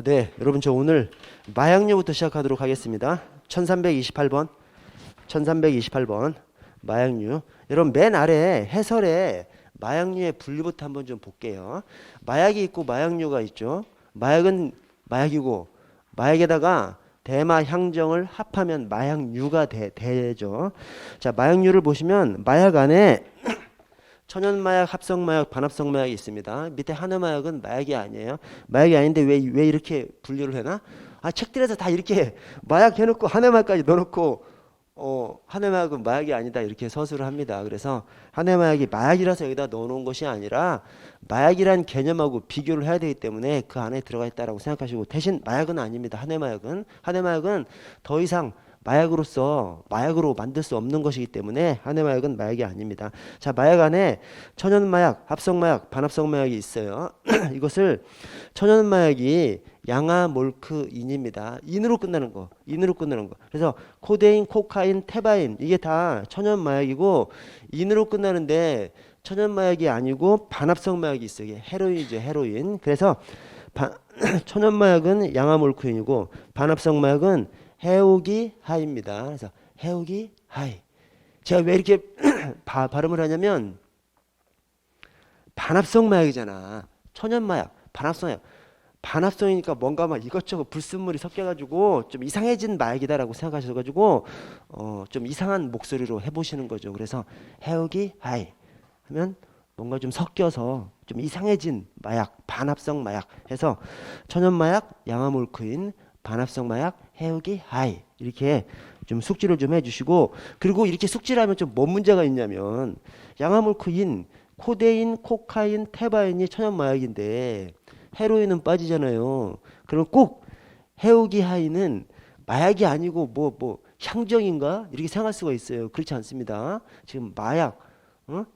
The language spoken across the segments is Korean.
네, 여러분 저 오늘 마약류부터 시작하도록 하겠습니다. 1328번 마약류. 여러분 맨 아래 해설에 마약류의 분류부터 한번 좀 볼게요. 마약이 있고 마약류가 있죠. 마약은 마약이고 마약에다가 대마 향정을 합하면 마약류가 되죠. 자, 마약류를 보시면 마약 안에 천연마약, 합성마약, 반합성마약이 있습니다. 밑에 한해마약은 마약이 아니에요. 마약이 아닌데 왜 이렇게 분류를 해나? 책들에서 다 이렇게 마약 해놓고 한해마약까지 넣어놓고 한해마약은 마약이 아니다 이렇게 서술을 합니다. 그래서 한해마약이 마약이라서 여기다 넣어놓은 것이 아니라 마약이란 개념하고 비교를 해야 되기 때문에 그 안에 들어가 있다라고 생각하시고, 대신 마약은 아닙니다. 한해마약은 더 이상 마약으로 만들 수 없는 것이기 때문에 한해마약은 마약이 아닙니다. 자, 마약 안에 천연마약, 합성마약, 반합성마약이 있어요. 이것을 천연마약이 양아몰크인입니다. 인으로 끝나는 거. 그래서 코데인, 코카인, 테바인 이게 다 천연마약이고 인으로 끝나는데 천연마약이 아니고 반합성마약이 있어요. 이게 헤로인이죠, 헤로인. 그래서 천연마약은 양아몰크인이고 반합성마약은 해오기 하이입니다. 그래서 해오기 하이. 제가 왜 이렇게 발음을 하냐면 반합성 마약이잖아. 천연마약, 반합성이니까 뭔가 막 이것저것 불순물이 섞여가지고 좀 이상해진 마약이다라고 생각하셔가지고 좀 이상한 목소리로 해보시는 거죠. 그래서 해오기 하이 하면 뭔가 좀 섞여서 좀 이상해진 마약, 반합성 마약 해서 천연마약, 양아몰크인, 반합성 마약, 해오기 하이 이렇게 좀 숙지를 좀 해주시고, 그리고 이렇게 숙지를 하면 좀 뭔 문제가 있냐면 양아몰크인, 코데인, 코카인, 테바인이 천연마약인데 헤로인은 빠지잖아요. 그럼 꼭 해오기 하이는 마약이 아니고 뭐 향정인가 이렇게 생각할 수가 있어요. 그렇지 않습니다. 지금 마약,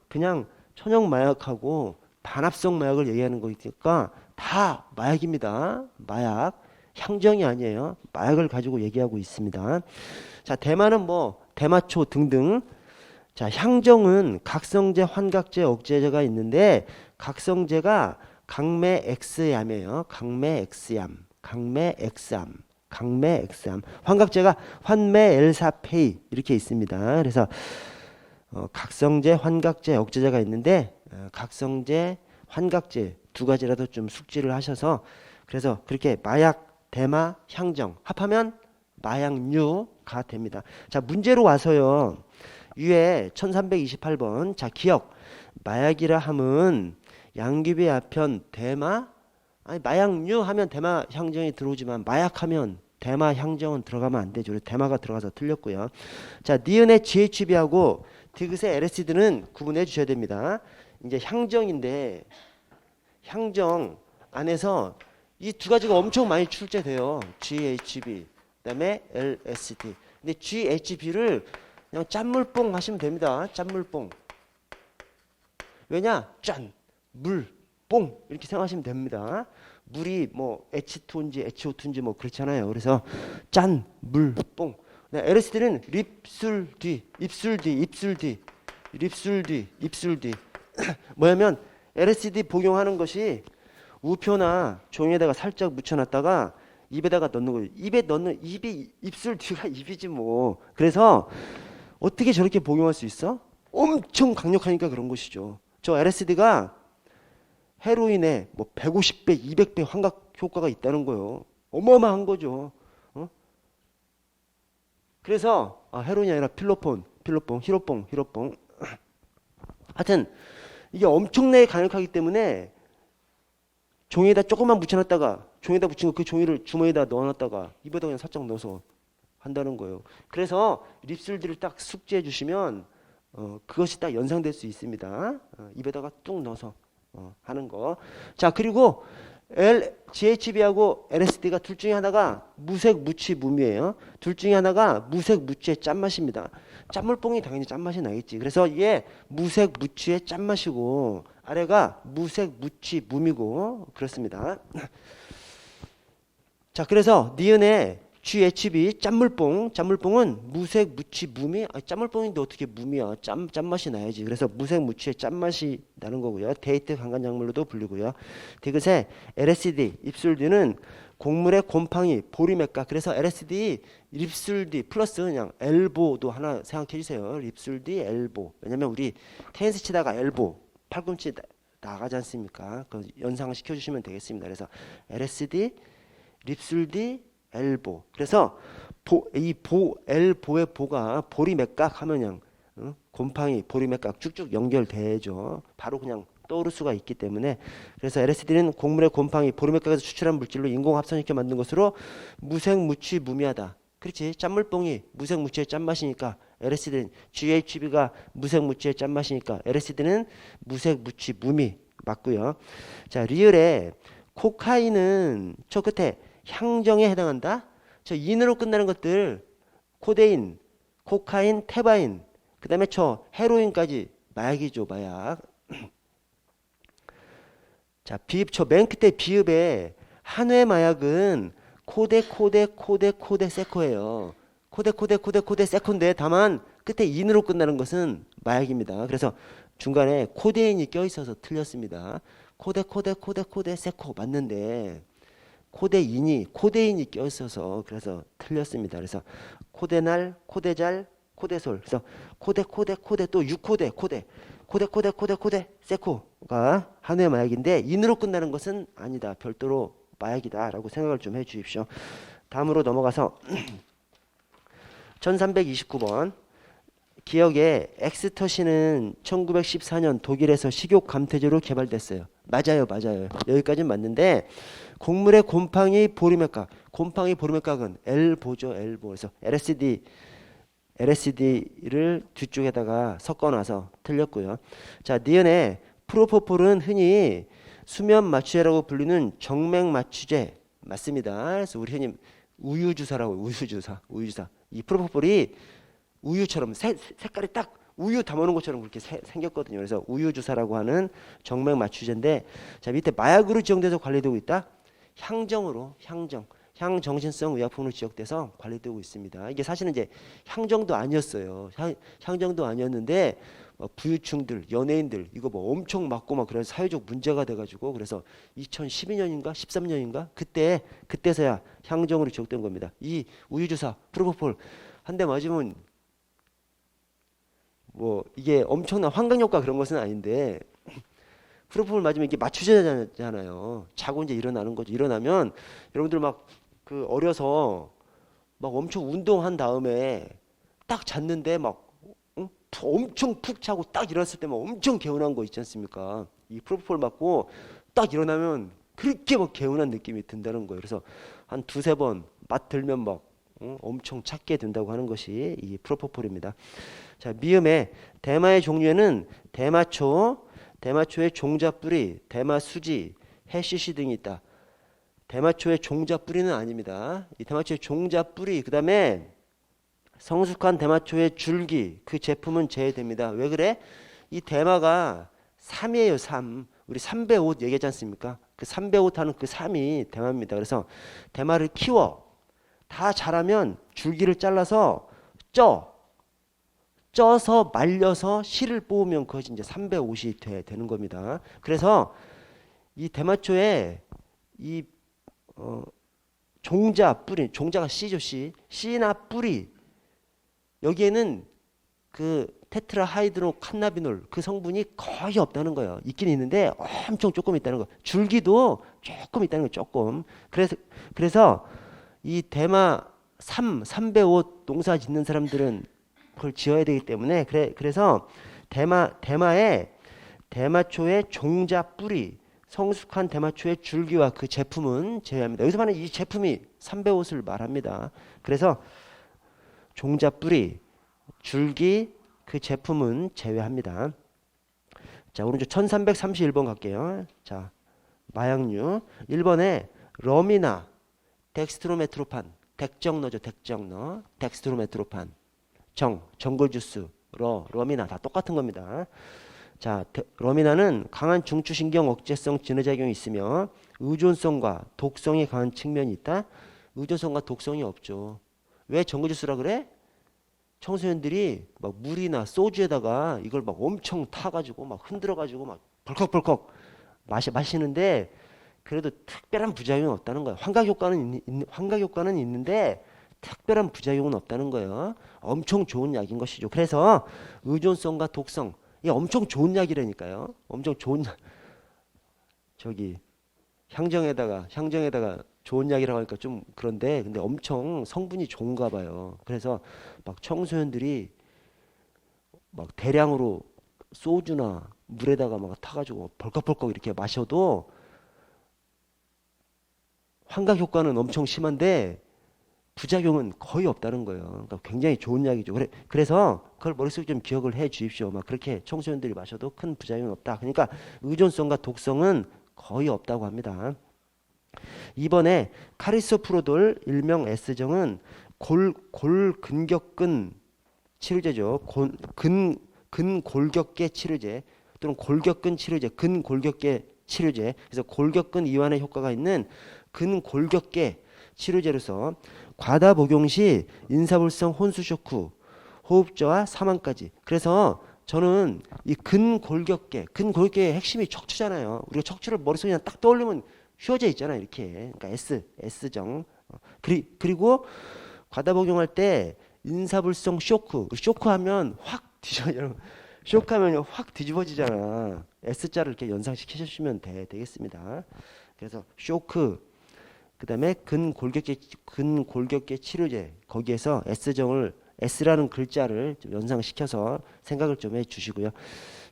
그냥 천연마약하고 반합성 마약을 얘기하는 거니까 다 마약입니다. 마약. 향정이 아니에요. 마약을 가지고 얘기하고 있습니다. 자, 대마는 대마초 등등. 자, 향정은 각성제, 환각제, 억제제가 있는데 각성제가 강매 X암이에요. 강매 X암. 환각제가 환매 L4페이 이렇게 있습니다. 그래서 각성제, 환각제, 억제제가 있는데 각성제, 환각제 두 가지라도 좀 숙지를 하셔서, 그래서 그렇게 마약, 대마, 향정 합하면 마약류가 됩니다. 자, 문제로 와서요. 위에 1328번. 자, 기억. 마약이라 함은 양귀비 아편 대마, 마약류 하면 대마 향정이 들어오지만 마약하면 대마 향정은 들어가면 안 되죠. 대마가 들어가서 틀렸고요. 자, 니은의 GHB하고 디귿의 LSD는 구분해 주셔야 됩니다. 이제 향정인데 향정 안에서 이 두 가지가 엄청 많이 출제돼요. GHB, 그다음에 LSD. 근데 GHB를 그냥 짠물뽕 하시면 됩니다. 짠물뽕. 왜냐? 짠, 물, 뽕 이렇게 생각하시면 됩니다. 물이 H2인지 HO2인지 그렇잖아요. 그래서 짠, 물, 뽕. LSD는 입술 뒤. 뭐냐면 LSD 복용하는 것이 우표나 종이에다가 살짝 묻혀놨다가 입에다가 넣는 거예요. 입술 뒤가 입이지 뭐. 그래서 어떻게 저렇게 복용할 수 있어? 엄청 강력하니까 그런 것이죠. 저 LSD가 헤로인의 150배, 200배 환각 효과가 있다는 거예요. 어마어마한 거죠. 그래서 헤로인이 아니라 히로뽕. 하여튼 이게 엄청나게 강력하기 때문에 종이에다 조금만 묻혀놨다가 종이에다 묻힌 거 그 종이를 주머니에다 넣어놨다가 입에다 그냥 살짝 넣어서 한다는 거예요. 그래서 립술들을 딱 숙지해 주시면 그것이 딱 연상될 수 있습니다. 입에다가 뚝 넣어서 하는 거. 자, 그리고 GHB하고 LSD가 둘 중에 하나가 무색, 무취, 무미예요. 둘 중에 하나가 무색, 무취의 짠맛입니다. 짠물뽕이 당연히 짠맛이 나겠지. 그래서 이게 무색, 무취의 짠맛이고 아래가 무색, 무취, 무미고 그렇습니다. 자, 그래서 니은의 GHB 짠물뽕은 무색, 무취, 무미. 짠물뽕인데 어떻게 무미야? 짠맛이 나야지. 그래서 무색, 무취의 짠맛이 나는 거고요. 데이트 강간약물로도 불리고요. 디귿의 LSD, 입술뒤는 곡물의 곰팡이, 보리맥가. 그래서 LSD, 립술디 플러스 그냥 엘보도 하나 생각해 주세요. 립술디, 엘보. 왜냐면 우리 테니스 치다가 엘보, 팔꿈치 나가지 않습니까? 그 연상시켜 주시면 되겠습니다. 그래서 LSD, 립술디, 엘보. 그래서 엘보의 보가 보리맥각 하면 그냥 곰팡이, 보리맥각 쭉쭉 연결되죠. 바로 그냥 떠오를 수가 있기 때문에. 그래서 LSD는 곡물의 곰팡이, 보리맥각에서 추출한 물질로 인공 합성시켜 만든 것으로 무색무취 무미하다. 그렇지. 짠물뽕이 무색무취의 짠맛이니까 LSD는, GHB가 무색무취의 짠맛이니까 LSD는 무색무취 무미 맞고요. 자, 리을에 코카인은 저 끝에 향정에 해당한다. 저 인으로 끝나는 것들 코데인, 코카인, 테바인, 그 다음에 저 헤로인까지 마약이죠. 마약. 자, 비읍, 저 맨 끝에 비읍에 한회 마약은 코데 세코예요. 코데 세코인데 다만 끝에 인으로 끝나는 것은 마약입니다. 그래서 중간에 코데인이 껴있어서 틀렸습니다. 코데 세코 맞는데 코데인이 껴있어서 그래서 틀렸습니다. 그래서 코데날, 코데잘, 코데솔. 그래서 코데 또 6코데 코데 세코가 한회 마약인데 인으로 끝나는 것은 아니다. 별도로 마약이다 라고 생각을 좀 해 주십시오. 다음으로 넘어가서 1329번 기억에 엑스터시는 1914년 독일에서 식욕 감퇴제로 개발됐어요. 맞아요. 여기까지는 맞는데 곡물의 곰팡이, 보리맥각. 곰팡이, 보리맥각은 엘보죠. 엘보. 그래서 LSD를 뒤쪽에다가 섞어놔서 틀렸고요. 자, 니은에 프로포폴은 흔히 수면 마취제라고 불리는 정맥 마취제 맞습니다. 그래서 우리 흔히 우유주사라고 우유주사. 이 프로포폴이 우유처럼 색깔이 딱 우유 담아놓은 것처럼 그렇게 생겼거든요. 그래서 우유주사라고 하는 정맥 마취제인데, 자, 밑에 마약으로 지정돼서 관리되고 있다. 향정신성 의약품으로 지적돼서 관리되고 있습니다. 이게 사실은 이제 향정도 아니었어요. 향정도 아니었는데 부유층들, 연예인들 이거 뭐 엄청 맞고 막 그래서 사회적 문제가 돼가지고 그래서 2012년인가 13년인가 그때서야 향정으로 지적된 겁니다. 이 우유주사 프로포폴 한 대 맞으면 뭐 이게 엄청난 환각효과 그런 것은 아닌데 프로포폴 맞으면 이게 마취제잖아요. 자고 이제 일어나는 거죠. 일어나면 여러분들 막 그 어려서 막 엄청 운동한 다음에 딱 잤는데 막 엄청 푹 자고 딱 일어났을 때 막 엄청 개운한 거 있지 않습니까? 이 프로포폴 맞고 딱 일어나면 그렇게 막 개운한 느낌이 든다는 거예요. 그래서 한 두세 번 맛 들면 막 엄청 찾게 된다고 하는 것이 이 프로포폴입니다. 자, 미음에 대마의 종류에는 대마초의 종자 뿌리, 대마 수지, 해시시 등이 있다. 대마초의 종자 뿌리는 아닙니다. 이 대마초의 종자 뿌리, 그 다음에 성숙한 대마초의 줄기, 그 제품은 제외됩니다. 왜 그래? 이 대마가 3이에요. 3. 우리 3배옷 얘기하지 않습니까? 그 3배옷 하는 그 3이 대마입니다. 그래서 대마를 키워 다 자라면 줄기를 잘라서 쪄서 말려서 실을 뽑으면 그것이 이제 3배옷이 되는 겁니다. 그래서 이 대마초의 이 종자 뿌리, 종자가 씨죠. 씨나 뿌리, 여기에는 그 테트라하이드로 칸나비놀 그 성분이 거의 없다는 거예요. 있긴 있는데 엄청 조금 있다는 거. 줄기도 조금 있다는 거. 조금. 그래서 이 대마 3배옷 농사 짓는 사람들은 그걸 지어야 되기 때문에 그래서 대마초의 종자 뿌리, 성숙한 대마초의 줄기와 그 제품은 제외합니다. 여기서 말하는 이 제품이 3배옷을 말합니다. 그래서 종자 뿌리, 줄기, 그 제품은 제외합니다. 자, 오른쪽 1331번 갈게요. 자, 마약류. 1번에 럼이나 덱스트로메트로판, 덱정너죠. 덱스트로메트로판, 정글주스, 럼이나 다 똑같은 겁니다. 자, 러미나는 강한 중추신경 억제성 진화작용이 있으며 의존성과 독성이 강한 측면이 있다. 의존성과 독성이 없죠. 왜 정글주스라 그래? 청소년들이 막 물이나 소주에다가 이걸 막 엄청 타가지고 막 흔들어가지고 막 벌컥벌컥 마시는데 그래도 특별한 부작용은 없다는 거예요. 환각 효과는 있는데 특별한 부작용은 없다는 거예요. 엄청 좋은 약인 것이죠. 그래서 의존성과 독성, 이게 엄청 좋은 약이라니까요. 엄청 좋은 약. 저기 향정에다가 좋은 약이라고 하니까 좀 그런데, 근데 엄청 성분이 좋은가 봐요. 그래서 막 청소년들이 막 대량으로 소주나 물에다가 막 타가지고 벌컥벌컥 이렇게 마셔도 환각 효과는 엄청 심한데 부작용은 거의 없다는 거예요. 그러니까 굉장히 좋은 약이죠. 그래서 그걸 머릿속에 좀 기억을 해 주십시오. 막 그렇게 청소년들이 마셔도 큰 부작용이 없다. 그러니까 의존성과 독성은 거의 없다고 합니다. 이번에 카리소프로돌 일명 S정은 골근격근 치료제죠. 근골격계 치료제 또는 골격근 치료제, 근골격계 치료제. 그래서 골격근 이완에 효과가 있는 근골격계 치료제로서 과다 복용 시 인사불성 혼수 쇼크, 호흡저하, 사망까지. 그래서 저는 이 근골격계의 핵심이 척추잖아요. 우리가 척추를 머릿속에 그냥 딱 떠올리면 휘어져 있잖아요. 이렇게. 그러니까 S정. 그리고 과다 복용할 때 인사불성 쇼크하면 확 쇼크하면 확 뒤집어지잖아. S자를 이렇게 연상시키시면 되겠습니다. 그래서 쇼크, 그다음에 근골격계 치료제, 거기에서 S라는 글자를 좀 연상시켜서 생각을 좀 해주시고요.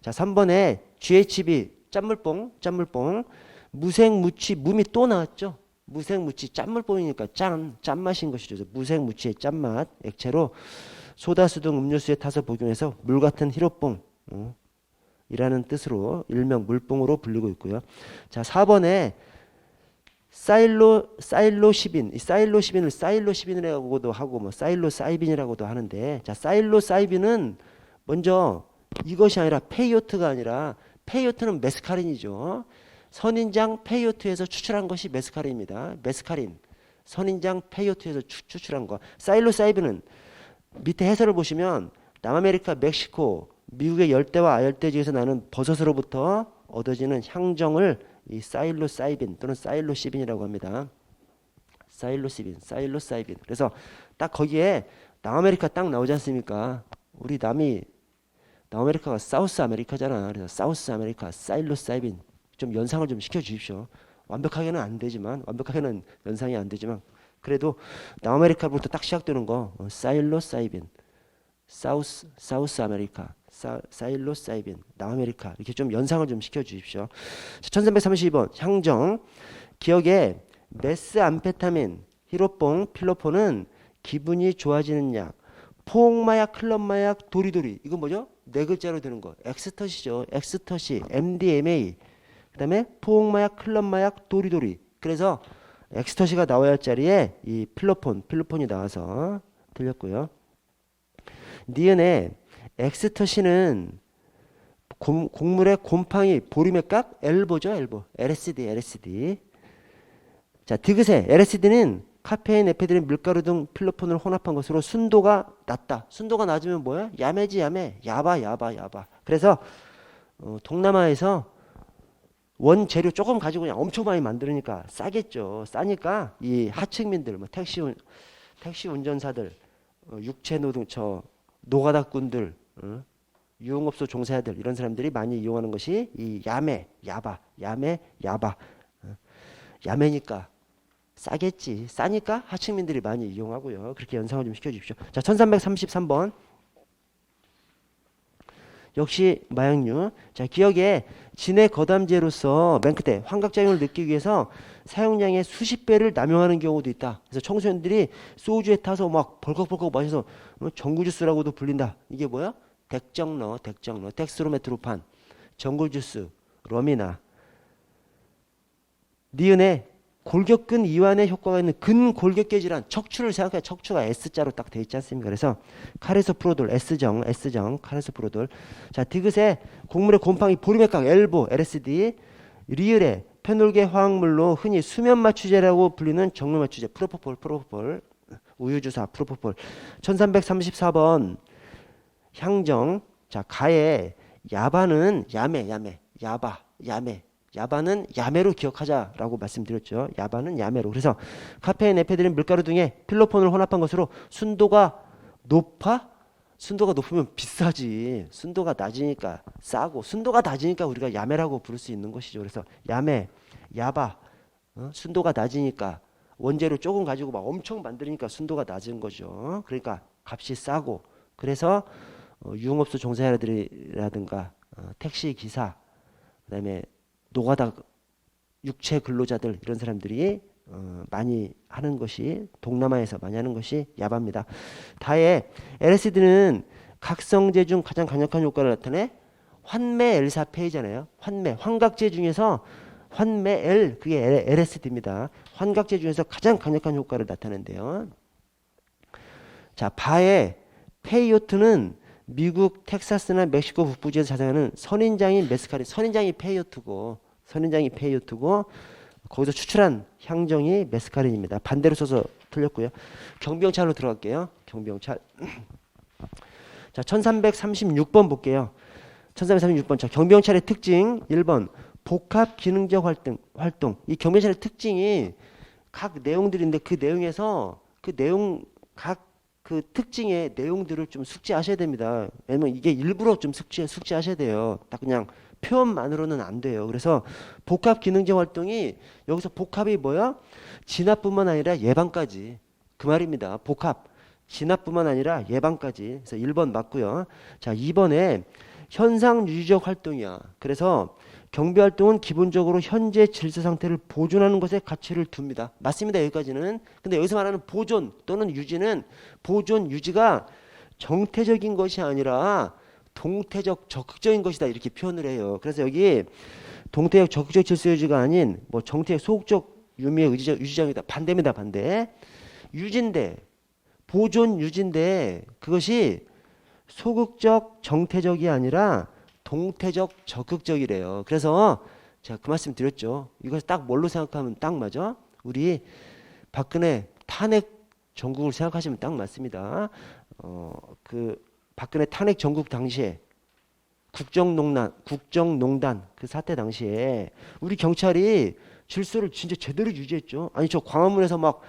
자, 3번에 GHB 짠물뽕 무생무치, 무미 또 나왔죠. 무생무치 짠물뽕이니까 짠맛인 것이죠. 무생무치의 짠맛 액체로 소다수 등 음료수에 타서 복용해서 물같은 히로뽕 이라는 뜻으로 일명 물뽕으로 불리고 있고요. 자, 4번에 사일로시빈, 이 사일로시빈을 사일로시빈이라고도 하고 뭐 사일로사이빈이라고도 하는데, 자, 사일로사이빈은 먼저 이것이 아니라 페이오트가 아니라, 페이오트는 메스카린이죠. 선인장 페이오트에서 추출한 것이 메스카린입니다. 메스카린, 선인장 페이오트에서 추출한 거. 사일로사이빈은 밑에 해설을 보시면 남아메리카, 멕시코, 미국의 열대와 아열대지에서 나는 버섯으로부터 얻어지는 향정을 이 사일로사이빈 또는 사일로시빈이라고 합니다. 사일로사이빈. 그래서 딱 거기에 남아메리카 딱 나오지 않습니까? 우리 남아메리카가 사우스 아메리카잖아. 그래서 사우스 아메리카 사일로사이빈 좀 연상을 좀 시켜 주십시오. 완벽하게는 연상이 안 되지만 그래도 남아메리카부터 딱 시작되는 거 사일로사이빈, 사우스 아메리카, 사일로사이빈, 남아메리카, 이렇게 좀 연상을 좀 시켜 주십시오. 1332번 향정, 기억에 메스암페타민, 히로뽕, 필로폰은 기분이 좋아지는 약, 포옹마약, 클럽마약, 도리도리. 이건 뭐죠? 네 글자로 되는 거. 엑스터시죠. 엑스터시, MDMA. 그 다음에 포옹마약, 클럽마약, 도리도리. 그래서 엑스터시가 나와야 할 자리에 이 필로폰이 나와서 틀렸고요. 니은에 엑스터시는 곡물의 곰팡이, 보리맥각, 엘보죠. LSD. 자, 디귿에 LSD는 카페인, 에페드린, 밀가루 등 필로폰을 혼합한 것으로 순도가 낮다. 순도가 낮으면 뭐야? 야매지, 야매. 야바. 그래서 동남아에서 원재료 조금 가지고 그냥 엄청 많이 만드니까 싸겠죠. 싸니까 이 하층민들, 뭐 택시 운전사들, 육체노동, 노가다꾼들, 유흥업소 종사자들, 이런 사람들이 많이 이용하는 것이 이 야바. 야매니까 싸겠지. 싸니까 하층민들이 많이 이용하고요. 그렇게 연상을 좀 시켜주십시오. 자, 1333번. 역시 마약류. 자, 기억에 진해 거담제로서 맨 끝에 환각작용을 느끼기 위해서 사용량의 수십 배를 남용하는 경우도 있다. 그래서 청소년들이 소주에 타서 막 벌컥벌컥 마셔서 전구주스라고도 불린다. 이게 뭐야? 덱정러, 덱스로메트로판, 전구주스, 럼이나. 니은에 골격근 이완에 효과가 있는 근골격계 질환, 척추를 생각해. 척추가 S자로 딱 돼 있지 않습니까? 그래서 카레소프로돌, S정, 카레소프로돌. 자, 디귿에 곡물의 곰팡이, 보리맥각, 엘보, LSD. 리을에 페놀계 화학물로 흔히 수면마취제라고 불리는 정밀마취제, 프로포폴. 우유주사, 프로포폴. 1334번 향정. 자, 가에 야바는 야매. 야바는 야매로 기억하자라고 말씀드렸죠. 야바는 야매로. 그래서 카페인, 에페드린, 밀가루 등의 필로폰을 혼합한 것으로 순도가 높아? 순도가 높으면 비싸지. 순도가 낮으니까 싸고, 순도가 낮으니까 우리가 야매라고 부를 수 있는 것이죠. 그래서 야매, 야바, 순도가 낮으니까 원재료 조금 가지고 막 엄청 만드니까 순도가 낮은 거죠. 그러니까 값이 싸고, 그래서 유흥업소 종사자들이라든가 택시 기사, 그다음에 노가다 육체 근로자들, 이런 사람들이 많이 하는 것이, 동남아에서 많이 하는 것이 야바입니다. 다에 LSD는 각성제 중 가장 강력한 효과를 나타내 환매 L4페이잖아요. 환각제 중에서 환매 L, 그게 LSD입니다. 환각제 중에서 가장 강력한 효과를 나타낸대요. 자, 바에 페이오트는 미국 텍사스나 멕시코 북부지에서 자생하는 선인장인 메스카린, 선인장이 페이오트고 거기서 추출한 향정이 메스카린입니다. 반대로 써서 틀렸고요. 경비경찰로 들어갈게요. 경비경찰. 자, 1336번 볼게요. 1336번. 자, 경비경찰의 특징 1번 복합 기능적 활동. 이 경비경찰의 특징이 각 내용들인데 그 내용에서 각 특징의 내용들을 좀 숙지하셔야 됩니다. 왜냐면 이게 일부러 좀 숙지하셔야 돼요. 딱 그냥 표현만으로는 안 돼요. 그래서 복합 기능적 활동이, 여기서 복합이 뭐야? 진압뿐만 아니라 예방까지, 그 말입니다. 복합, 진압뿐만 아니라 예방까지. 그래서 1번 맞고요. 자, 2번에 현상 유지적 활동이야. 그래서 경비 활동은 기본적으로 현재 질서 상태를 보존하는 것에 가치를 둡니다. 맞습니다. 여기까지는. 근데 여기서 말하는 보존 또는 유지는, 보존 유지가 정태적인 것이 아니라 동태적 적극적인 것이다, 이렇게 표현을 해요. 그래서 여기 동태적 적극적 질서 유지가 아닌 뭐 정태적 소극적 유미의 유지장이다, 반대입니다. 반대. 유지인데, 보존 유지인데 그것이 소극적 정태적이 아니라 동태적 적극적이래요. 그래서 제가 그 말씀 드렸죠. 이걸 딱 뭘로 생각하면 딱 맞아? 우리 박근혜 탄핵 전국을 생각하시면 딱 맞습니다. 그 박근혜 탄핵 전국 당시에 국정농단 그 사태 당시에 우리 경찰이 질서를 진짜 제대로 유지했죠. 아니, 저 광화문에서 막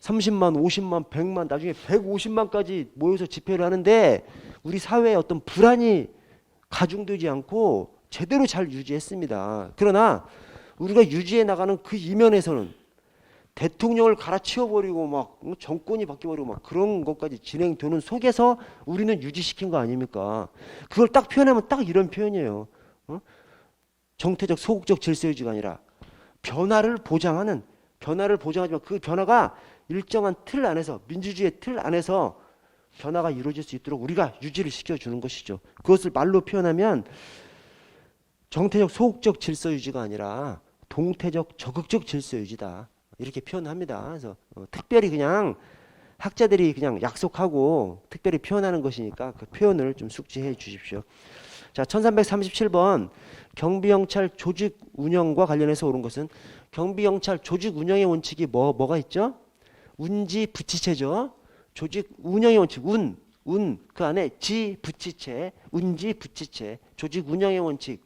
30만, 50만, 100만, 나중에 150만까지 모여서 집회를 하는데 우리 사회에 어떤 불안이 가중되지 않고 제대로 잘 유지했습니다. 그러나 우리가 유지해 나가는 그 이면에서는 대통령을 갈아치워버리고 막 정권이 바뀌어버리고 막 그런 것까지 진행되는 속에서 우리는 유지시킨 거 아닙니까? 그걸 딱 표현하면 딱 이런 표현이에요. 정태적 소극적 질서 유지가 아니라 변화를 보장하지만 그 변화가 일정한 틀 안에서, 민주주의의 틀 안에서 변화가 이루어질 수 있도록 우리가 유지를 시켜주는 것이죠. 그것을 말로 표현하면 정태적 소극적 질서 유지가 아니라 동태적 적극적 질서 유지다, 이렇게 표현합니다. 그래서 특별히 그냥 학자들이 그냥 약속하고 특별히 표현하는 것이니까 그 표현을 좀 숙지해 주십시오. 자, 1337번 경비경찰 조직 운영과 관련해서 옳은 것은, 경비경찰 조직 운영의 원칙이 뭐가 있죠? 운지 부치체죠. 조직 운영의 원칙, 그 안에 지 부치체, 운지 부치체, 조직 운영의 원칙,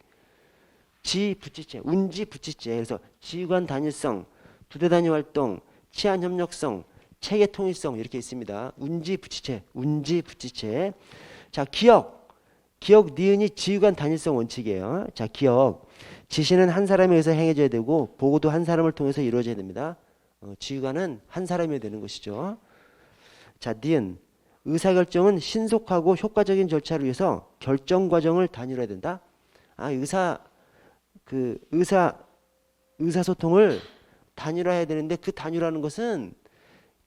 지 부치체, 운지 부치체. 그래서 지휘관 단일성, 부대 단위 활동, 치안 협력성, 체계 통일성, 이렇게 있습니다. 운지 부치체. 자, 기억 니은이 지휘관 단일성 원칙이에요. 자, 기억, 지시는 한 사람에 의해서 행해져야 되고 보고도 한 사람을 통해서 이루어져야 됩니다. 지휘관은 한 사람이 되는 것이죠. 자, 니은, 의사결정은 신속하고 효과적인 절차를 위해서 결정 과정을 단일화해야 된다. 의사소통을 단일화해야 되는데 그 단일화하는 것은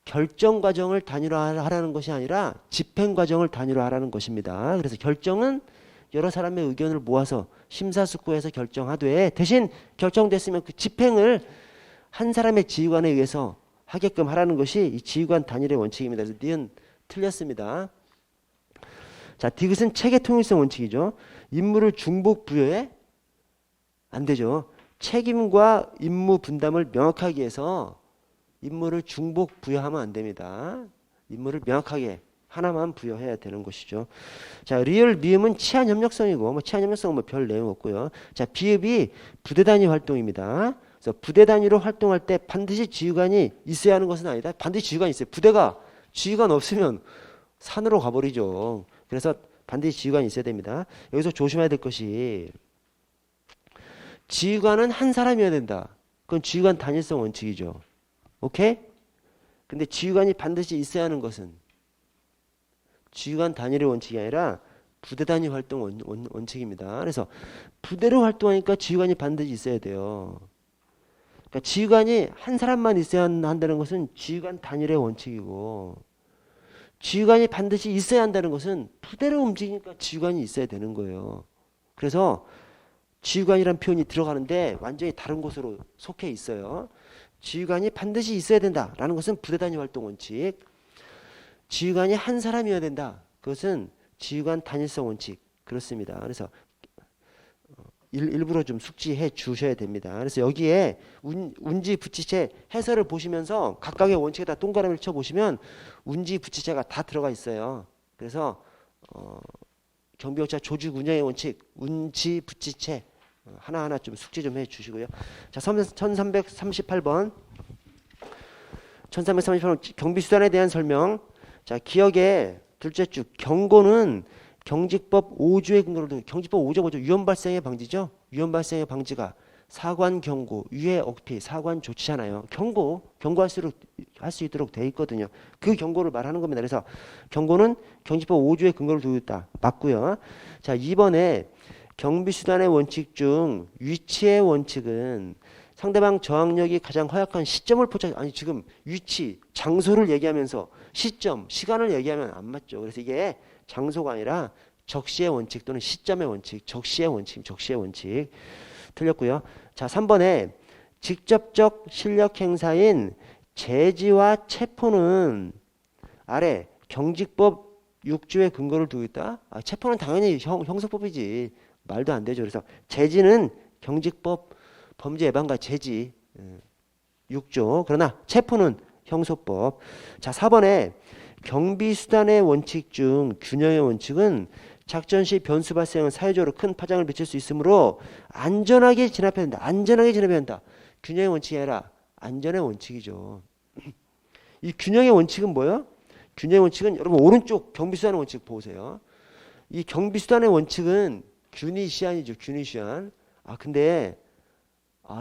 결정 과정을 단일화하라는 것이 아니라 집행 과정을 단일화하라는 것입니다. 그래서 결정은 여러 사람의 의견을 모아서 심사숙고해서 결정하되, 대신 결정됐으면 그 집행을 한 사람의 지휘관에 의해서 하게끔 하라는 것이 이 지휘관 단일의 원칙입니다. 그래서 니은 틀렸습니다. 자, 디귿은 체계 통일성 원칙이죠. 임무를 중복 부여해? 안 되죠. 책임과 임무 분담을 명확하게 해서 임무를 중복 부여하면 안 됩니다. 임무를 명확하게 하나만 부여해야 되는 것이죠. 자, 리을 미음은 치안 협력성이고, 뭐 치안 협력성은 뭐 별 내용 없고요. 자, 비읍이 부대 단위 활동입니다. 그래서 부대 단위로 활동할 때 반드시 지휘관이 있어야 하는 것은 아니다. 반드시 지휘관이 있어요. 부대가 지휘관 없으면 산으로 가버리죠. 그래서 반드시 지휘관이 있어야 됩니다. 여기서 조심해야 될 것이 지휘관은 한 사람이어야 된다. 그건 지휘관 단일성 원칙이죠. 오케이? 근데 지휘관이 반드시 있어야 하는 것은 지휘관 단일의 원칙이 아니라 부대 단위 활동 원칙입니다. 그래서 부대로 활동하니까 지휘관이 반드시 있어야 돼요. 그러니까 지휘관이 한 사람만 있어야 한다는 것은 지휘관 단일의 원칙이고, 지휘관이 반드시 있어야 한다는 것은 부대로 움직이니까 지휘관이 있어야 되는 거예요. 그래서 지휘관이란 표현이 들어가는데 완전히 다른 곳으로 속해 있어요. 지휘관이 반드시 있어야 된다라는 것은 부대 단위 활동 원칙. 지휘관이 한 사람이어야 된다. 그것은 지휘관 단일성 원칙. 그렇습니다. 그래서 일부러 좀 숙지해 주셔야 됩니다. 그래서 여기에 운지 부치체 해설을 보시면서 각각의 원칙에다 동그라미를 쳐보시면 운지 부치체가 다 들어가 있어요. 그래서 경비역자 조직 운영의 원칙, 운지 부치체 하나하나 좀 숙지 좀 해주시고요. 자, 1338번. 1338번 경비수단에 대한 설명. 자, 기억의 둘째 줄 경고는 경직법 5조의 근거로 경직법 5조 뭐죠? 위험 발생의 방지죠. 위험 발생의 방지가 사관 경고, 유해 억피, 사관 조치잖아요. 경고할 수 있도록 돼 있거든요. 그 경고를 말하는 겁니다. 그래서 경고는 경직법 5조의 근거를 두고 있다. 맞고요. 자, 2번에 경비수단의 원칙 중 위치의 원칙은 상대방 저항력이 가장 허약한 시점을 아니 지금 위치, 장소를 얘기하면서 시점, 시간을 얘기하면 안 맞죠. 그래서 이게 장소가 아니라 적시의 원칙 또는 시점의 원칙, 적시의 원칙 틀렸고요. 자, 3번에 직접적 실력 행사인 제지와 체포는 아래 경직법 6조의 근거를 두고 있다. 체포는 당연히 형사법이지. 말도 안 되죠. 그래서 제지는 경직법 범죄 예방과 제지 6조. 그러나 체포는 형소법. 자, 4번에 경비수단의 원칙 중 균형의 원칙은 작전 시 변수 발생은 사회적으로 큰 파장을 미칠 수 있으므로 안전하게 진압해야 한다. 안전하게 진압해야 한다. 균형의 원칙이 아니라 안전의 원칙이죠. 이 균형의 원칙은 뭐예요? 균형의 원칙은 여러분 오른쪽 경비수단의 원칙 보세요. 이 경비수단의 원칙은 균이시안이죠. 균이시안. 근데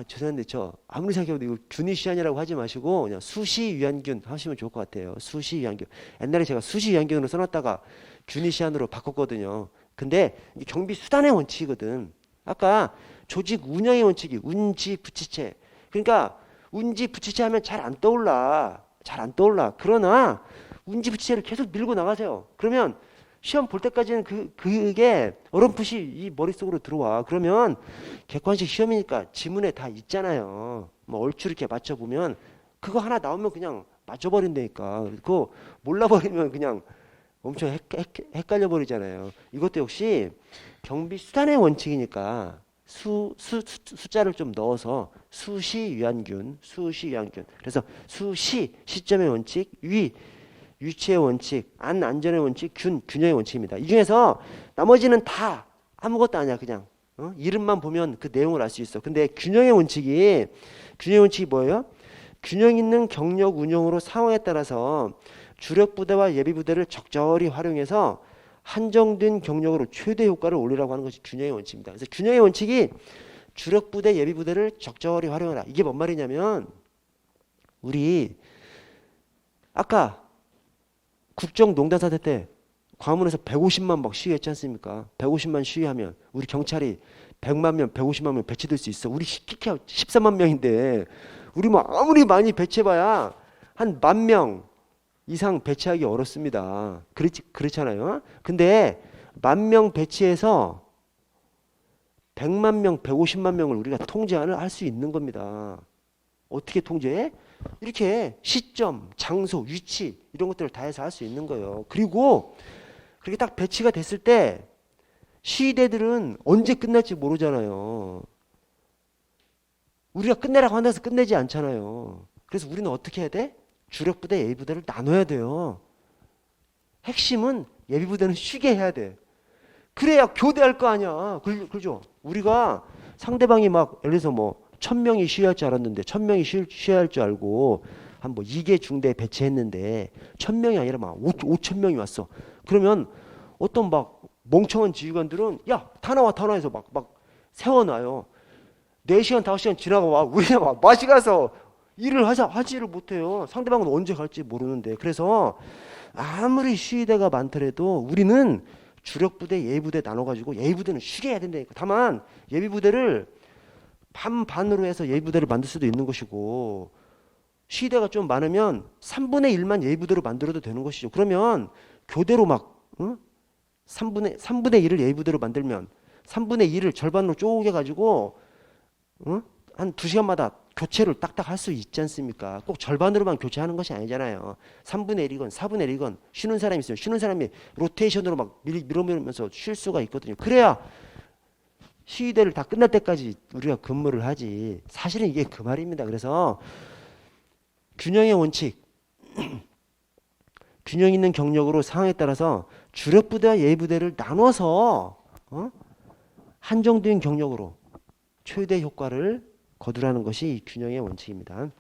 죄송한데 아무리 생각해도 이거 균이시안이라고 하지 마시고 그냥 수시유한균 하시면 좋을 것 같아요. 수시유한균. 옛날에 제가 수시유한균으로 써놨다가 균이시안으로 바꿨거든요. 근데 이게 경비수단의 원칙이거든. 아까 조직 운영의 원칙이 운지 부치체. 그러니까 운지 부치체 하면 잘 안 떠올라. 그러나 운지 부치체를 계속 밀고 나가세요. 그러면 시험 볼 때까지는 그게 어렴풋이 이 머릿속으로 들어와. 그러면 객관식 시험이니까 지문에 다 있잖아요. 뭐 얼추 이렇게 맞춰보면 그거 하나 나오면 그냥 맞춰버린다니까. 그거 몰라버리면 그냥 엄청 헷갈려 버리잖아요. 이것도 역시 경비수단의 원칙이니까 숫자를 좀 넣어서 수시유한균. 그래서 시점의 원칙, 위치의 원칙, 안전의 원칙, 균형의 원칙입니다. 이 중에서 나머지는 다 아무것도 아니야. 그냥 이름만 보면 그 내용을 알 수 있어. 근데 균형의 원칙이 뭐예요? 균형 있는 경력 운영으로 상황에 따라서 주력 부대와 예비 부대를 적절히 활용해서 한정된 경력으로 최대 효과를 올리라고 하는 것이 균형의 원칙입니다. 그래서 균형의 원칙이 주력 부대, 예비 부대를 적절히 활용하라. 이게 뭔 말이냐면 우리 아까 국정농단 사태 때 광화문에서 150만 막 시위했지 않습니까? 150만 시위하면 우리 경찰이 100만 명, 150만 명 배치될 수 있어. 우리 14만 명인데 우리 뭐 아무리 많이 배치해봐야 한 10,000명 이상 배치하기 어렵습니다. 그렇잖아요. 근데 10,000명 배치해서 100만 명, 150만 명을 우리가 통제할 수 있는 겁니다. 어떻게 통제해? 이렇게 시점, 장소, 위치 이런 것들을 다 해서 할 수 있는 거예요. 그리고 그렇게 딱 배치가 됐을 때 시위대들은 언제 끝날지 모르잖아요. 우리가 끝내라고 한다고 끝내지 않잖아요. 그래서 우리는 어떻게 해야 돼? 주력 부대, 예비 부대를 나눠야 돼요. 핵심은 예비부대는 쉬게 해야 돼. 그래야 교대할 거 아니야. 그죠? 우리가 상대방이 막 예를 들어서 뭐 1,000명이 쉬어야 할 줄 알았는데 1,000명이 쉬어야 할 줄 알고 한 뭐 2개 중대 배치했는데 1,000명이 아니라 막 5,000명이 왔어. 그러면 어떤 막 멍청한 지휘관들은 야, 다 나와 해서 막 세워놔요. 4시간 5시간 지나고 와 우리는 막 맛이 가서 일을 하지를 못해요. 상대방은 언제 갈지 모르는데. 그래서 아무리 시위대가 많더라도 우리는 주력부대, 예비부대 나눠가지고 예비부대는 쉬게 해야 된다니까. 다만 예비부대를 반반으로 해서 예비부대를 만들 수도 있는 것이고 시위대가 좀 많으면 3분의 1만 예비부대로 만들어도 되는 것이죠. 그러면 교대로 막 3분의 1을 예비부대로 만들면 3분의 1을 절반으로 쪼개가지고 한 2시간마다 교체를 딱딱 할 수 있지 않습니까? 꼭 절반으로만 교체하는 것이 아니잖아요. 3분의 1이건 4분의 1이건 쉬는 사람이 있으면 쉬는 사람이 로테이션으로 막 밀어밀면서 쉴 수가 있거든요. 그래야 시위대를 다 끝날 때까지 우리가 근무를 하지. 사실은 이게 그 말입니다. 그래서 균형의 원칙, 균형 있는 경력으로 상황에 따라서 주력부대와 예비부대를 나눠서 한정된 경력으로 최대 효과를 거두라는 것이 이 균형의 원칙입니다.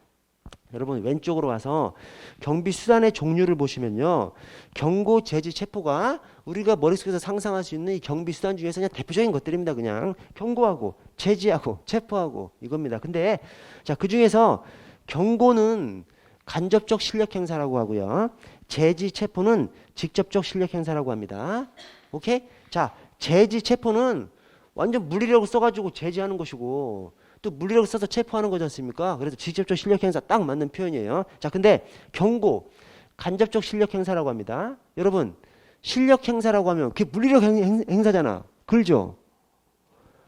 여러분 왼쪽으로 와서 경비 수단의 종류를 보시면요. 경고, 제지, 체포가 우리가 머릿속에서 상상할 수 있는 이 경비 수단 중에서 그냥 대표적인 것들입니다. 그냥 경고하고 제지하고 체포하고 이겁니다. 근데 자, 그중에서 경고는 간접적 실력 행사라고 하고요. 제지, 체포는 직접적 실력 행사라고 합니다. 오케이? 자, 제지, 체포는 완전 물리력을 써가지고 제지하는 것이고 또 물리력을 써서 체포하는 거지 않습니까? 그래서 직접적 실력 행사 딱 맞는 표현이에요. 자, 근데 경고, 간접적 실력 행사라고 합니다. 여러분, 실력 행사라고 하면 그게 물리력 행사잖아. 그렇죠?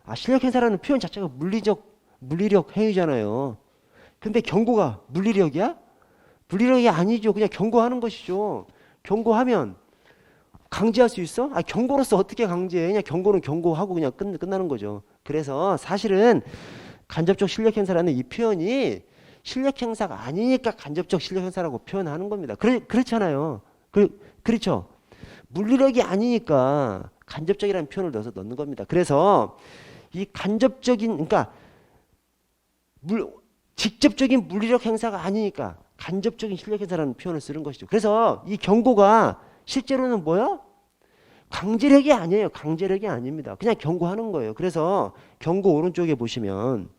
아, 실력 행사라는 표현 자체가 물리력 행위잖아요. 근데 경고가 물리력이야? 물리력이 아니죠. 그냥 경고하는 것이죠. 경고하면 강제할 수 있어? 아, 경고로서 어떻게 강제해? 그냥 경고는 경고하고 그냥 끝나는 거죠. 그래서 사실은 간접적 실력 행사라는 이 표현이 실력 행사가 아니니까 간접적 실력 행사라고 표현하는 겁니다. 그렇잖아요. 그렇죠. 물리력이 아니니까 간접적이라는 표현을 넣는 겁니다. 그래서 이 간접적인, 그러니까 직접적인 물리력 행사가 아니니까 간접적인 실력 행사라는 표현을 쓰는 것이죠. 그래서 이 경고가 실제로는 뭐요? 강제력이 아니에요. 강제력이 아닙니다. 그냥 경고하는 거예요. 그래서 경고 오른쪽에 보시면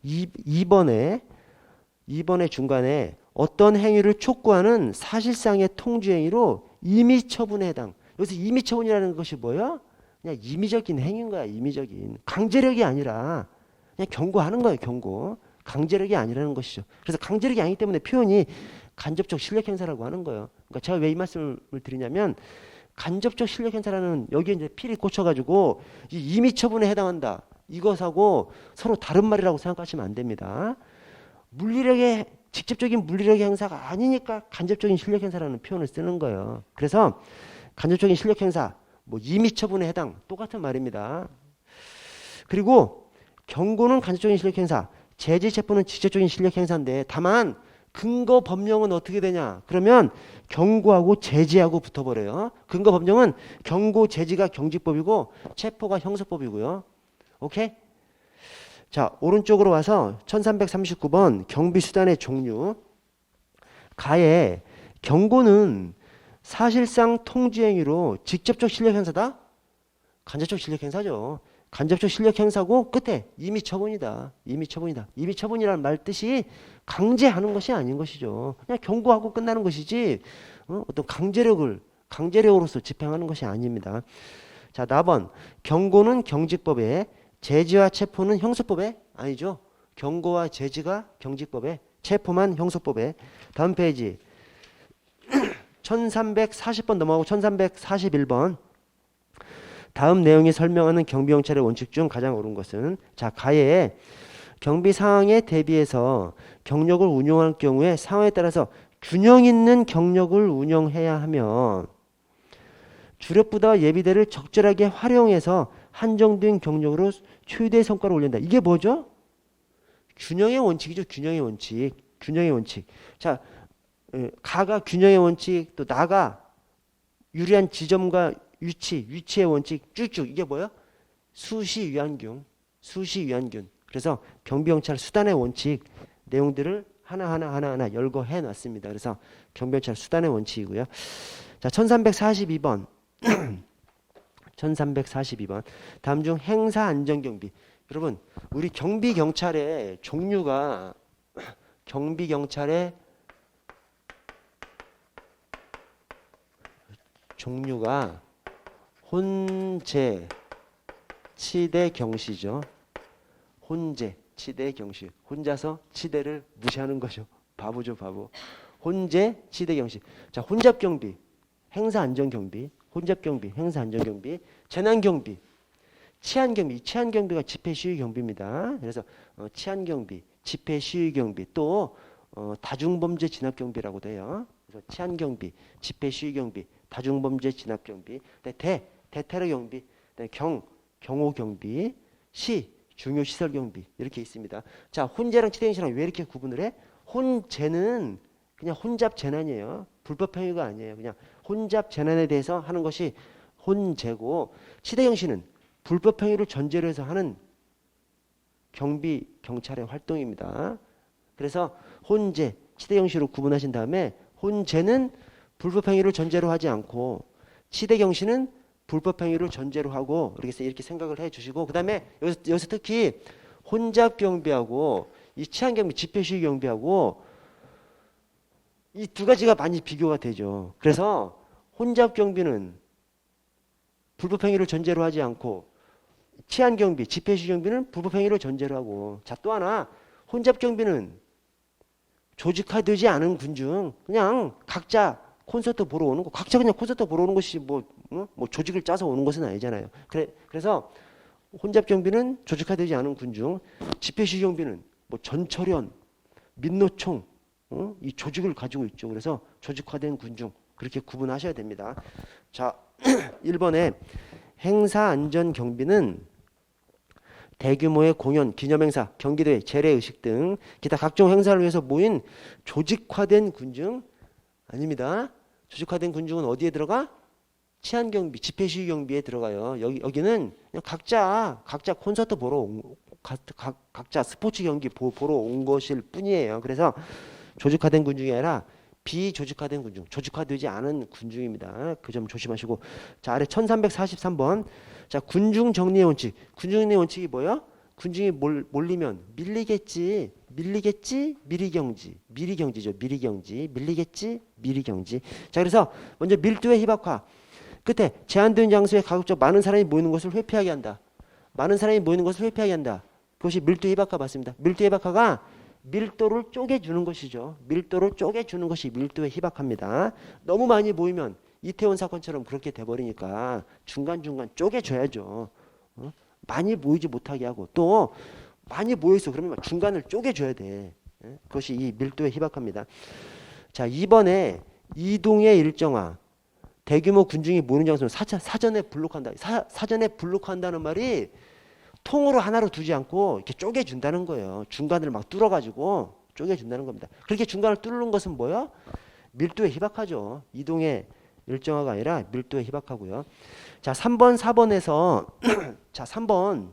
2번에 중간에 어떤 행위를 촉구하는 사실상의 통지행위로 임의처분에 해당. 여기서 임의처분이라는 것이 뭐예요? 그냥 임의적인 행위인 거야. 임의적인. 강제력이 아니라 그냥 경고하는 거예요. 경고. 강제력이 아니라는 것이죠. 그래서 강제력이 아니기 때문에 표현이 간접적 실력 행사라고 하는 거예요. 그러니까 제가 왜 이 말씀을 드리냐면 간접적 실력 행사라는 여기에 이제 필이 꽂혀가지고 이 임의처분에 해당한다. 이것하고 서로 다른 말이라고 생각하시면 안 됩니다. 물리력의 직접적인 물리력의 행사가 아니니까 간접적인 실력 행사라는 표현을 쓰는 거예요. 그래서 간접적인 실력 행사, 뭐 임의처분에 해당 똑같은 말입니다. 그리고 경고는 간접적인 실력 행사, 제지 체포는 직접적인 실력 행사인데 다만 근거 법령은 어떻게 되냐? 그러면 경고하고 제지하고 붙어버려요. 근거 법령은 경고, 제지가 경직법이고 체포가 형사법이고요. 오케이? 자, 오른쪽으로 와서 1339번 경비수단의 종류. 가에 경고는 사실상 통지행위로 직접적 실력 행사다? 간접적 실력 행사죠. 간접적 실력 행사고 끝에 임의처분이다. 임의처분이라는 말 뜻이 강제하는 것이 아닌 것이죠. 그냥 경고하고 끝나는 것이지 어떤 강제력으로서 집행하는 것이 아닙니다. 자, 4번 경고는 경직법에 제지와 체포는 형사법에 아니죠. 경고와 제지가 경직법에 체포만 형사법에. 다음 페이지 1340번 넘어가고 1341번 다음 내용이 설명하는 경비경찰의 원칙 중 가장 옳은 것은 자, 가에 경비 상황에 대비해서 경력을 운용할 경우에 상황에 따라서 균형 있는 경력을 운영해야 하면 주력부대와 예비대를 적절하게 활용해서 한정된 경력으로 최대 성과를 올린다. 이게 뭐죠? 균형의 원칙이죠. 균형의 원칙. 자, 가가 균형의 원칙, 또 나가 유리한 지점과 위치의 원칙 쭉쭉 이게 뭐야? 수시 위안균. 그래서 경비경찰 수단의 원칙 내용들을 하나하나 열거해 놨습니다. 그래서 경비경찰 수단의 원칙이고요. 자, 1342번. 1342번. 다음 중 행사 안전경비. 여러분, 우리 경비경찰의 종류가 혼재, 치대, 경시죠. 혼재, 치대, 경시. 혼자서 치대를 무시하는 거죠. 바보죠, 바보. 혼재, 치대, 경시. 자, 혼잡경비, 행사안전경비, 혼잡경비, 행사안전경비, 재난경비, 치안경비. 치안경비가 집회시위경비입니다. 그래서 치안경비, 집회시위경비, 또 다중범죄 진압경비라고도 해요. 그래서 치안경비, 집회시위경비, 다중범죄 진압경비, 대테러경비, 경호경비, 중요시설경비 이렇게 있습니다. 자, 혼재랑 치대경시랑 왜 이렇게 구분을 해? 혼재는 그냥 혼잡 재난이에요. 불법행위가 아니에요. 그냥 혼잡 재난에 대해서 하는 것이 혼재고, 치대경시는 불법행위를 전제로 해서 하는 경찰의 활동입니다. 그래서 혼재, 치대경시로 구분하신 다음에 혼재는 불법행위를 전제로 하지 않고 치대경시는 불법행위를 전제로 하고 이렇게 생각을 해주시고, 그 다음에 여기서 특히 혼잡경비하고 이 치안경비, 집회시위경비하고 이 두 가지가 많이 비교가 되죠. 그래서 혼잡경비는 불법행위를 전제로 하지 않고 치안경비, 집회시위경비는 불법행위를 전제로 하고, 자, 또 하나 혼잡경비는 조직화되지 않은 군중 그냥 각자 콘서트 보러 오는 거, 각자 그냥 콘서트 보러 오는 것이 뭐 조직을 짜서 오는 것은 아니잖아요. 그래서 혼잡경비는 조직화되지 않은 군중, 집회시위경비는 뭐 전철연, 민노총 이 조직을 가지고 있죠. 그래서 조직화된 군중 그렇게 구분하셔야 됩니다. 자, 1번에 행사안전경비는 대규모의 공연, 기념행사, 경기대회, 재래의식 등 기타 각종 행사를 위해서 모인 조직화된 군중 아닙니다. 조직화된 군중은 어디에 들어가? 치안경비, 집회시위경비에 들어가요. 여기는 그냥 각자 콘서트 보러 각자 스포츠 경기 보러 온 것일 뿐이에요. 그래서 조직화된 군중이 아니라 비조직화된 군중, 조직화되지 않은 군중입니다. 그 점 조심하시고. 자, 아래 1343번. 자, 군중 정리의 원칙. 군중 정리의 원칙이 뭐예요? 군중이 몰리면 밀리겠지, 미리경지죠. 밀리겠지. 자, 그래서 먼저 밀도의 희박화. 끝에 제한된 장소에 가급적 많은 사람이 모이는 것을 회피하게 한다. 그것이 밀도 희박화 맞습니다. 밀도 희박화가 밀도를 쪼개주는 것이죠. 밀도를 쪼개주는 것이 밀도의 희박화입니다. 너무 많이 모이면 이태원 사건처럼 그렇게 돼버리니까 중간중간 쪼개줘야죠. 많이 모이지 못하게 하고, 또 많이 모여있어 그러면 중간을 쪼개줘야 돼. 그것이 이 밀도의 희박화입니다. 자, 2번에 이동의 일정화. 대규모 군중이 모이는 장소는 사전에 블록한다. 사전에 블록한다는 말이 통으로 하나로 두지 않고 이렇게 쪼개준다는 거예요. 중간을 막 뚫어가지고 쪼개준다는 겁니다. 그렇게 중간을 뚫는 것은 뭐예요? 밀도의 희박화죠. 이동의 일정화가 아니라 밀도의 희박화고요. 자, 3번, 4번에서 자, 3번,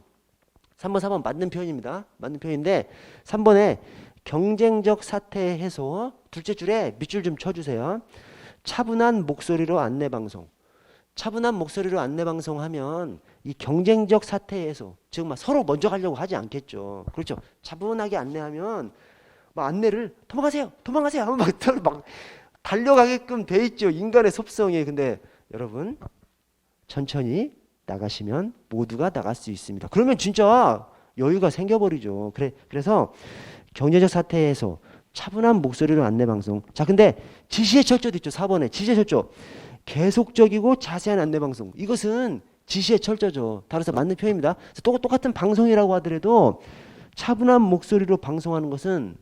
4번 맞는 표현입니다. 맞는 표현인데 3번에 경쟁적 사태 해소, 둘째 줄에 밑줄 좀 쳐주세요. 차분한 목소리로 안내방송. 차분한 목소리로 안내방송하면 이 경쟁적 사태 해소, 즉 막 서로 먼저 가려고 하지 않겠죠. 그렇죠. 차분하게 안내하면 막 안내를 도망가세요 하면 막 달려가게끔 돼 있죠. 인간의 섭성이. 근데 여러분 천천히 나가시면 모두가 나갈 수 있습니다. 그러면 진짜 여유가 생겨버리죠. 그래서 경제적 사태에서 차분한 목소리로 안내방송. 자, 근데 지시의 철저도 있죠. 4번에 지시의 철저. 계속적이고 자세한 안내방송. 이것은 지시의 철저죠. 따라서 맞는 표현입니다. 똑같은 방송이라고 하더라도 차분한 목소리로 방송하는 것은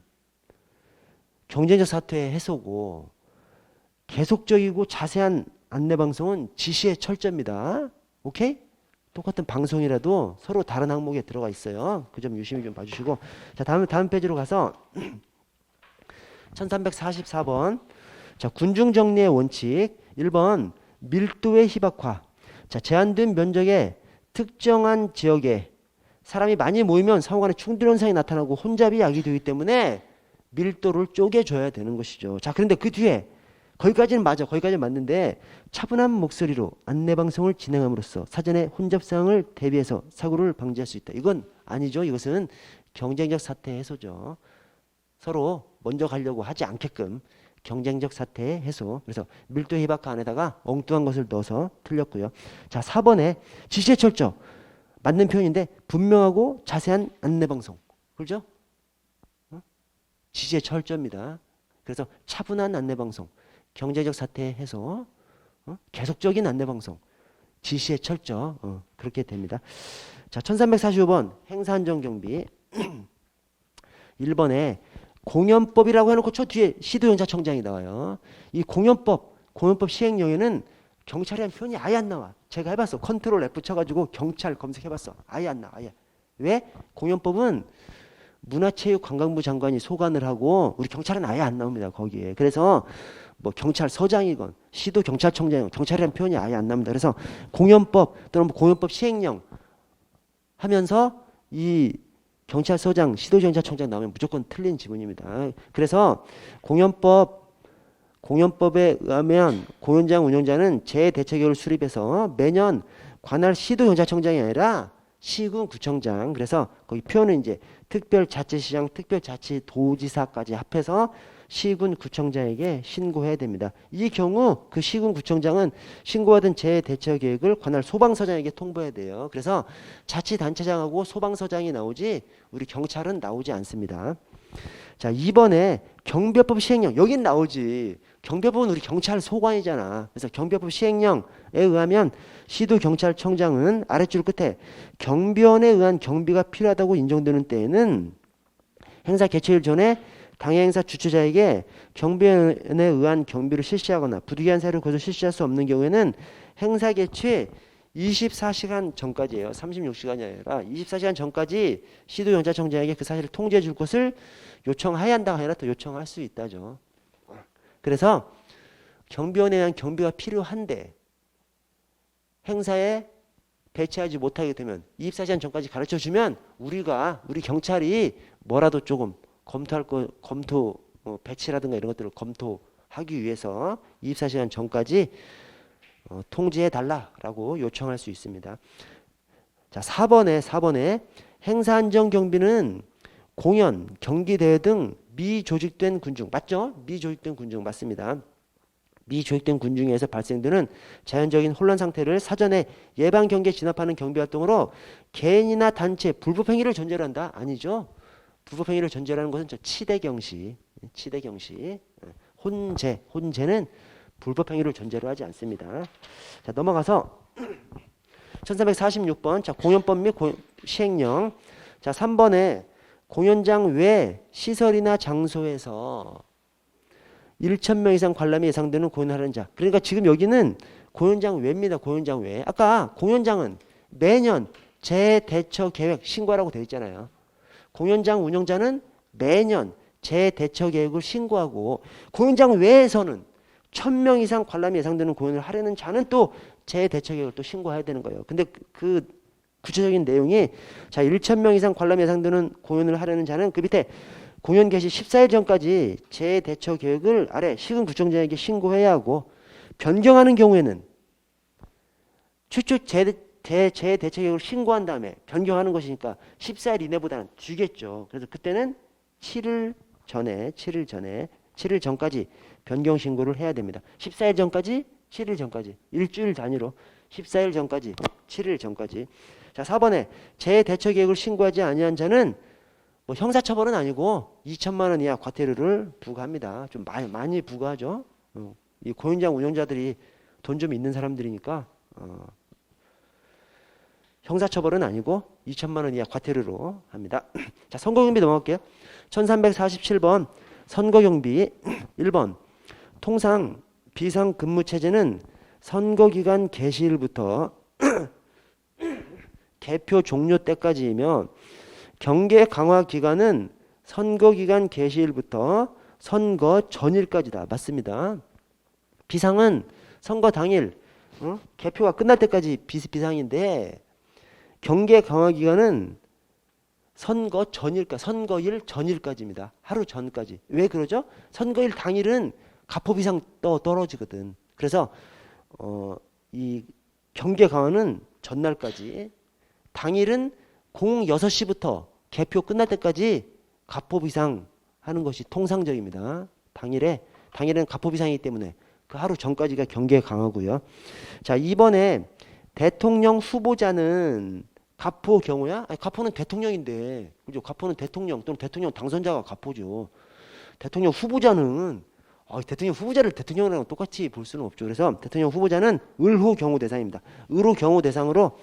경제적 사태의 해소고, 계속적이고 자세한 안내방송은 지시의 철저입니다. 오케이? 똑같은 방송이라도 서로 다른 항목에 들어가 있어요. 그 점 유심히 좀 봐주시고. 자, 다음 페이지로 가서 1344번. 자, 군중 정리의 원칙. 1번 밀도의 희박화. 자, 제한된 면적의 특정한 지역에 사람이 많이 모이면 상호 간에 충돌 현상이 나타나고 혼잡이 야기되기 때문에 밀도를 쪼개줘야 되는 것이죠. 자, 그런데 그 뒤에 거기까지는 맞아. 거기까지는 맞는데 차분한 목소리로 안내방송을 진행함으로써 사전에 혼잡상을 대비해서 사고를 방지할 수 있다. 이건 아니죠. 이것은 경쟁적 사태 해소죠. 서로 먼저 가려고 하지 않게끔 경쟁적 사태 해소. 그래서 밀도 희박화 안에다가 엉뚱한 것을 넣어서 틀렸고요. 자, 4번에 지시의 철저. 맞는 표현인데 분명하고 자세한 안내방송. 그렇죠? 지시의 철저입니다. 그래서 차분한 안내방송, 경제적 사태 해소, 계속적인 안내방송, 지시의 철저. 그렇게 됩니다. 자, 1345번 행사안전경비. 1번에 공연법이라고 해놓고 저 뒤에 시도연사청장이 나와요. 이 공연법 시행령에는 경찰이라는 표현이 아예 안 나와. 제가 해봤어. 컨트롤 F 쳐가지고 경찰 검색해봤어. 아예 안 나와. 아예. 왜? 공연법은 문화체육관광부 장관이 소관을 하고 우리 경찰은 아예 안 나옵니다. 거기에. 그래서 뭐 경찰서장이건 시도경찰청장이건 경찰이라는 표현이 아예 안 나옵니다. 그래서 공연법 또는 공연법 시행령 하면서 이 경찰서장, 시도경찰청장 나오면 무조건 틀린 지문입니다. 그래서 공연법에 의하면 공연장 운영자는 재대처계획을 수립해서 매년 관할 시도경찰청장이 아니라 시군구청장. 그래서 거기 표현은 이제 특별자치시장, 특별자치도지사까지 합해서 시군구청장에게 신고해야 됩니다. 이 경우 그 시군구청장은 신고하던 재대처계획을 관할 소방서장에게 통보해야 돼요. 그래서 자치단체장하고 소방서장이 나오지 우리 경찰은 나오지 않습니다. 자, 2번에 경비법 시행령. 여긴 나오지. 경비법은 우리 경찰 소관이잖아. 그래서 경비법 시행령에 의하면 시도경찰청장은 아랫줄 끝에 경비원에 의한 경비가 필요하다고 인정되는 때에는 행사 개최일 전에 당해 행사 주최자에게 경비원에 의한 경비를 실시하거나 부득이한 사유를 거둬 실시할 수 없는 경우에는 행사 개최 24시간 전까지예요. 36시간이 아니라 24시간 전까지 시도경찰청장에게 그 사실을 통지해 줄 것을 요청해야 한다가 아니라 또 요청할 수 있다죠. 그래서 경비원에 의한 경비가 필요한데 행사에 배치하지 못하게 되면 24시간 전까지 가르쳐 주면 우리 경찰이 뭐라도 조금 배치라든가 이런 것들을 검토하기 위해서 24시간 전까지 통지해 달라라고 요청할 수 있습니다. 자, 4번에 행사안전경비는 공연, 경기대회 등 미조직된 군중. 맞죠? 미조직된 군중 맞습니다. 미조직된 군중에서 발생되는 자연적인 혼란 상태를 사전에 예방 경계에 진압하는 경비 활동으로 개인이나 단체 불법 행위를 전제로 한다? 아니죠. 불법 행위를 전제로 하는 것은 치대경시. 혼재는 불법 행위를 전제로 하지 않습니다. 자, 넘어가서 1346번. 자, 공연법 및 시행령. 자, 3번에 공연장 외 시설이나 장소에서 1,000명 이상 관람이 예상되는 공연을 하는 자. 그러니까 지금 여기는 공연장 외입니다. 공연장 외. 아까 공연장은 매년 재대처 계획 신고하라고 되어 있잖아요. 공연장 운영자는 매년 재대처 계획을 신고하고 공연장 외에서는 1,000명 이상 관람이 예상되는 공연을 하려는 자는 또 재대처 계획을 또 신고해야 되는 거예요. 근데 그 구체적인 내용이 자 1,000명 이상 관람 예상되는 공연을 하려는 자는 그 밑에 공연 개시 14일 전까지 재대처 계획을 아래 시군구청장에게 신고해야 하고 변경하는 경우에는 최초 재대처 계획을 신고한 다음에 변경하는 것이니까 14일 이내보다는 주겠죠. 그래서 그때는 7일 전까지 변경 신고를 해야 됩니다. 14일 전까지, 7일 전까지, 일주일 단위로 14일 전까지, 7일 전까지. 자, 4번에 재대처 계획을 신고하지 아니한 자는 뭐 형사처벌은 아니고 2천만 원 이하 과태료를 부과합니다. 좀 많이 부과하죠. 이 공연장 운영자들이 돈 좀 있는 사람들이니까 형사처벌은 아니고 2천만 원 이하 과태료로 합니다. 자, 선거경비 넘어갈게요. 1347번 선거경비 1번 통상 비상근무체제는 선거기간 개시일부터 개표 종료 때까지이며 경계 강화 기간은 선거기간 개시일부터 선거 전일까지다. 맞습니다. 비상은 선거 당일 개표가 끝날 때까지 비상인데 경계 강화 기간은 선거일 전일까지입니다. 하루 전까지. 왜 그러죠? 선거일 당일은 가포 비상 떨어지거든. 그래서 이 경계 강화는 전날까지, 당일은 06시부터 개표 끝날 때까지 가포 비상 하는 것이 통상적입니다. 당일은 가포 비상이기 때문에 그 하루 전까지가 경계 강화고요. 자, 이번에 대통령 후보자는 가포 경우야? 아니, 가포는 대통령인데, 그죠? 가포는 대통령 또는 대통령 당선자가 가포죠. 대통령 후보자는 대통령 후보자를 대통령이랑 똑같이 볼 수는 없죠. 그래서 대통령 후보자는 을후 경우 대상입니다. 을후 경우 대상으로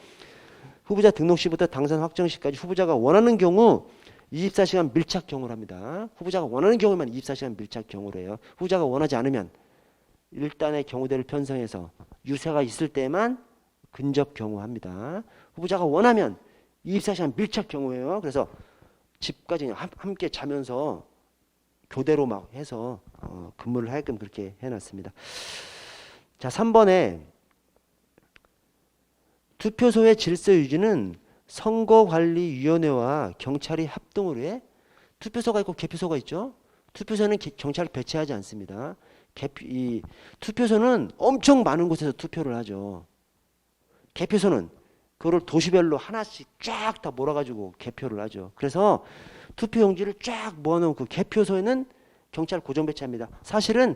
후보자 등록 시부터 당선 확정 시까지 후보자가 원하는 경우 24시간 밀착 경우를 합니다. 후보자가 원하는 경우만 24시간 밀착 경우를 해요. 후보자가 원하지 않으면 일단의 경우대를 편성해서 유세가 있을 때만 근접 경우합니다. 후보자가 원하면 24시간 밀착 경우예요. 그래서 집까지 함께 자면서 교대로 막 해서 근무를 하게끔 그렇게 해놨습니다. 자, 3번에 투표소의 질서 유지는 선거관리위원회와 경찰이 합동으로 해. 투표소가 있고 개표소가 있죠. 투표소는 경찰이 배치하지 않습니다. 이 투표소는 엄청 많은 곳에서 투표를 하죠. 개표소는 그거를 도시별로 하나씩 쫙 다 몰아가지고 개표를 하죠. 그래서 투표용지를 쫙 모아놓은 그 개표소에는 경찰 고정 배치합니다. 사실은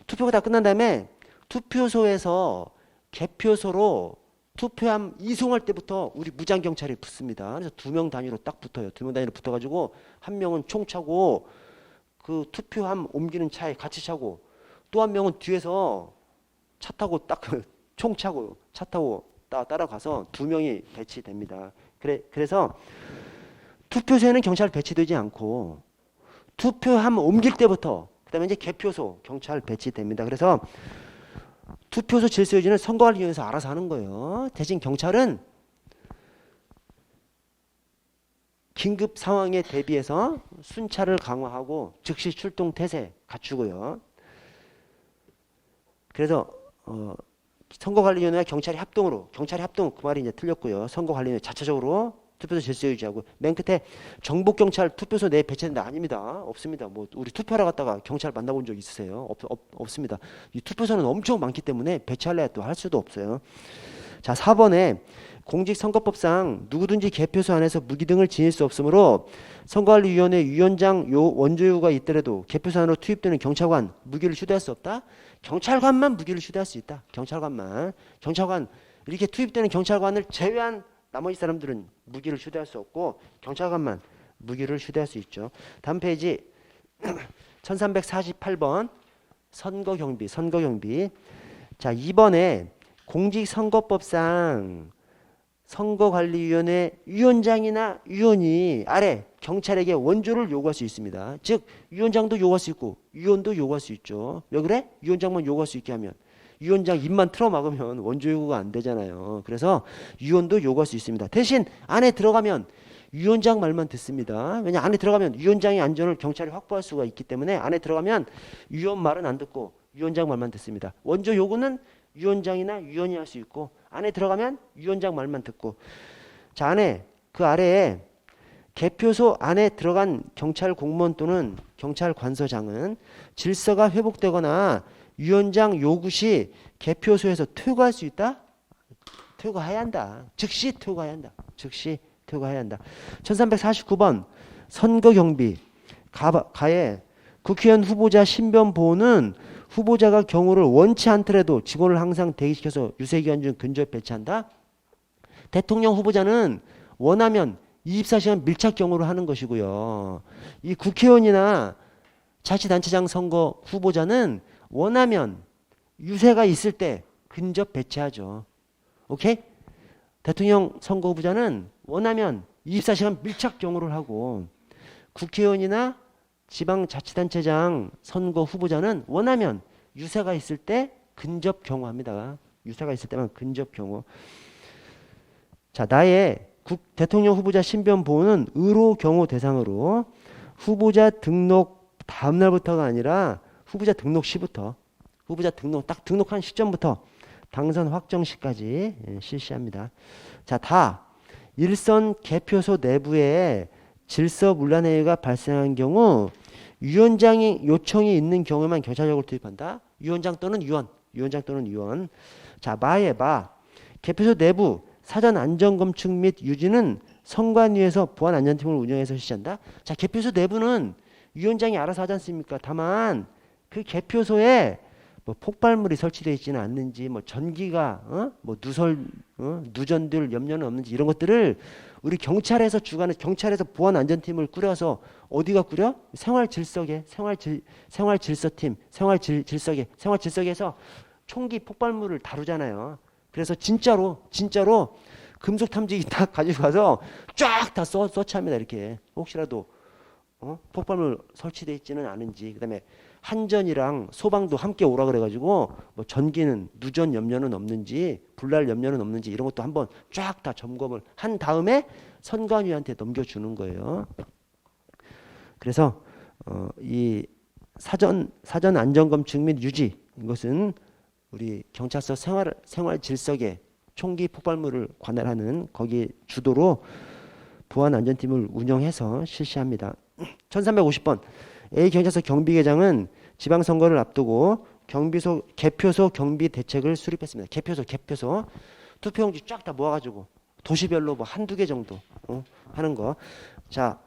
투표가 다 끝난 다음에 투표소에서 개표소로 투표함 이송할 때부터 우리 무장경찰이 붙습니다. 그래서 2명 단위로 딱 붙어요. 2명 단위로 붙어가지고 한 명은 총 차고 그 투표함 옮기는 차에 같이 차고 또 한 명은 뒤에서 차 타고 딱 총 차고 차 타고 따라가서 2명이 배치됩니다. 그래서 투표소에는 경찰 배치되지 않고 투표함 옮길 때부터 그다음에 이제 개표소 경찰 배치됩니다. 그래서 투표소 질서 유지는 선거관리위원회에서 알아서 하는 거예요. 대신 경찰은 긴급 상황에 대비해서 순찰을 강화하고 즉시 출동 태세 갖추고요. 그래서 선거관리위원회와 경찰이 합동 그 말이 이제 틀렸고요. 선거관리위원회 자체적으로 투표소 질서 유지하고 맨 끝에 정복경찰 투표소 내에 배치된다. 아닙니다. 없습니다. 뭐 우리 투표하러 갔다가 경찰 만나본 적 있으세요? 없습니다. 이 투표소는 엄청 많기 때문에 배치할래 또 할 수도 없어요. 자, 4번에 공직선거법상 누구든지 개표소 안에서 무기 등을 지닐 수 없으므로 선거관리위원회 위원장 원조유가 있더라도 개표소 안으로 투입되는 경찰관 무기를 휴대할 수 없다. 경찰관만 무기를 휴대할 수 있다. 경찰관 이렇게 투입되는 경찰관을 제외한 나머지 사람들은 무기를 휴대할 수 없고 경찰관만 무기를 휴대할 수 있죠. 다음 페이지 1348번 선거경비. 자, 이번에 공직선거법상 선거관리위원회 위원장이나 위원이 아래 경찰에게 원조를 요구할 수 있습니다. 즉 위원장도 요구할 수 있고 위원도 요구할 수 있죠. 왜 그래? 위원장만 요구할 수 있게 하면 위원장 입만 틀어막으면 원조 요구가 안 되잖아요. 그래서 위원도 요구할 수 있습니다. 대신 안에 들어가면 위원장 말만 듣습니다. 왜냐 안에 들어가면 위원장의 안전을 경찰이 확보할 수가 있기 때문에 안에 들어가면 위원 말은 안 듣고 위원장 말만 듣습니다. 원조 요구는 위원장이나 위원이 할 수 있고 안에 들어가면 위원장 말만 듣고 자 안에 그 아래에 개표소 안에 들어간 경찰 공무원 또는 경찰 관서장은 질서가 회복되거나 위원장 요구 시 개표소에서 퇴거할 수 있다? 퇴거해야 한다. 즉시 퇴거해야 한다. 1349번 선거경비 가에 국회의원 후보자 신변 보호는 후보자가 경우를 원치 않더라도 직원을 항상 대기시켜서 유세기간 중 근접에 배치한다. 대통령 후보자는 원하면 24시간 밀착 경우를 하는 것이고요. 이 국회의원이나 자치단체장 선거 후보자는 원하면 유세가 있을 때 근접 배치하죠. 오케이? 대통령 선거 후보자는 원하면 24시간 밀착 경우를 하고 국회의원이나 지방자치단체장 선거 후보자는 원하면 유세가 있을 때 근접 경우합니다. 유세가 있을 때만 근접 경우. 자, 나의 대통령 후보자 신변 보호는 의로 경우 대상으로 후보자 등록 다음 날부터가 아니라 후보자 등록 시부터 후보자 등록 딱 등록한 시점부터 당선 확정 시까지 실시합니다. 자, 다 일선 개표소 내부에 질서문란행위가 발생한 경우 위원장이 요청이 있는 경우에만 경찰력을 투입한다. 위원장 또는 위원. 위원장 또는 위원. 자, 마에 마. 개표소 내부 사전 안전검측 및 유지는 선관위에서 보안안전팀을 운영해서 실시한다. 자, 개표소 내부는 위원장이 알아서 하지 않습니까? 다만 그 개표소에 뭐 폭발물이 설치되어 있지는 않는지, 뭐 전기가 뭐 누전될 염려는 없는지 이런 것들을 우리 경찰에서 주관해 경찰에서 보안안전팀을 꾸려서 어디가 꾸려? 생활질서계, 생활질서팀, 생활질서계에서 총기 폭발물을 다루잖아요. 그래서 진짜로 금속 탐지기 딱 가지고 가서 쫙 다 서치합니다. 이렇게 혹시라도 폭발물 설치되어 있지는 않은지, 그다음에 한전이랑 소방도 함께 오라 그래가지고 뭐 전기는 누전 염려는 없는지, 불날 염려는 없는지 이런 것도 한번 쫙 다 점검을 한 다음에 선관위한테 넘겨주는 거예요. 그래서 이 사전 안전검측 및 유지, 이것은 우리 경찰서 생활질서계 총기 폭발물을 관할하는 거기 주도로 보안안전팀을 운영해서 실시합니다. 1350번 A경찰서 경비계장은 지방선거를 앞두고 개표소 경비 대책을 수립했습니다. 개표소 투표용지 쫙 다 모아가지고 도시별로 뭐 한두 개 정도 하는 거. 자,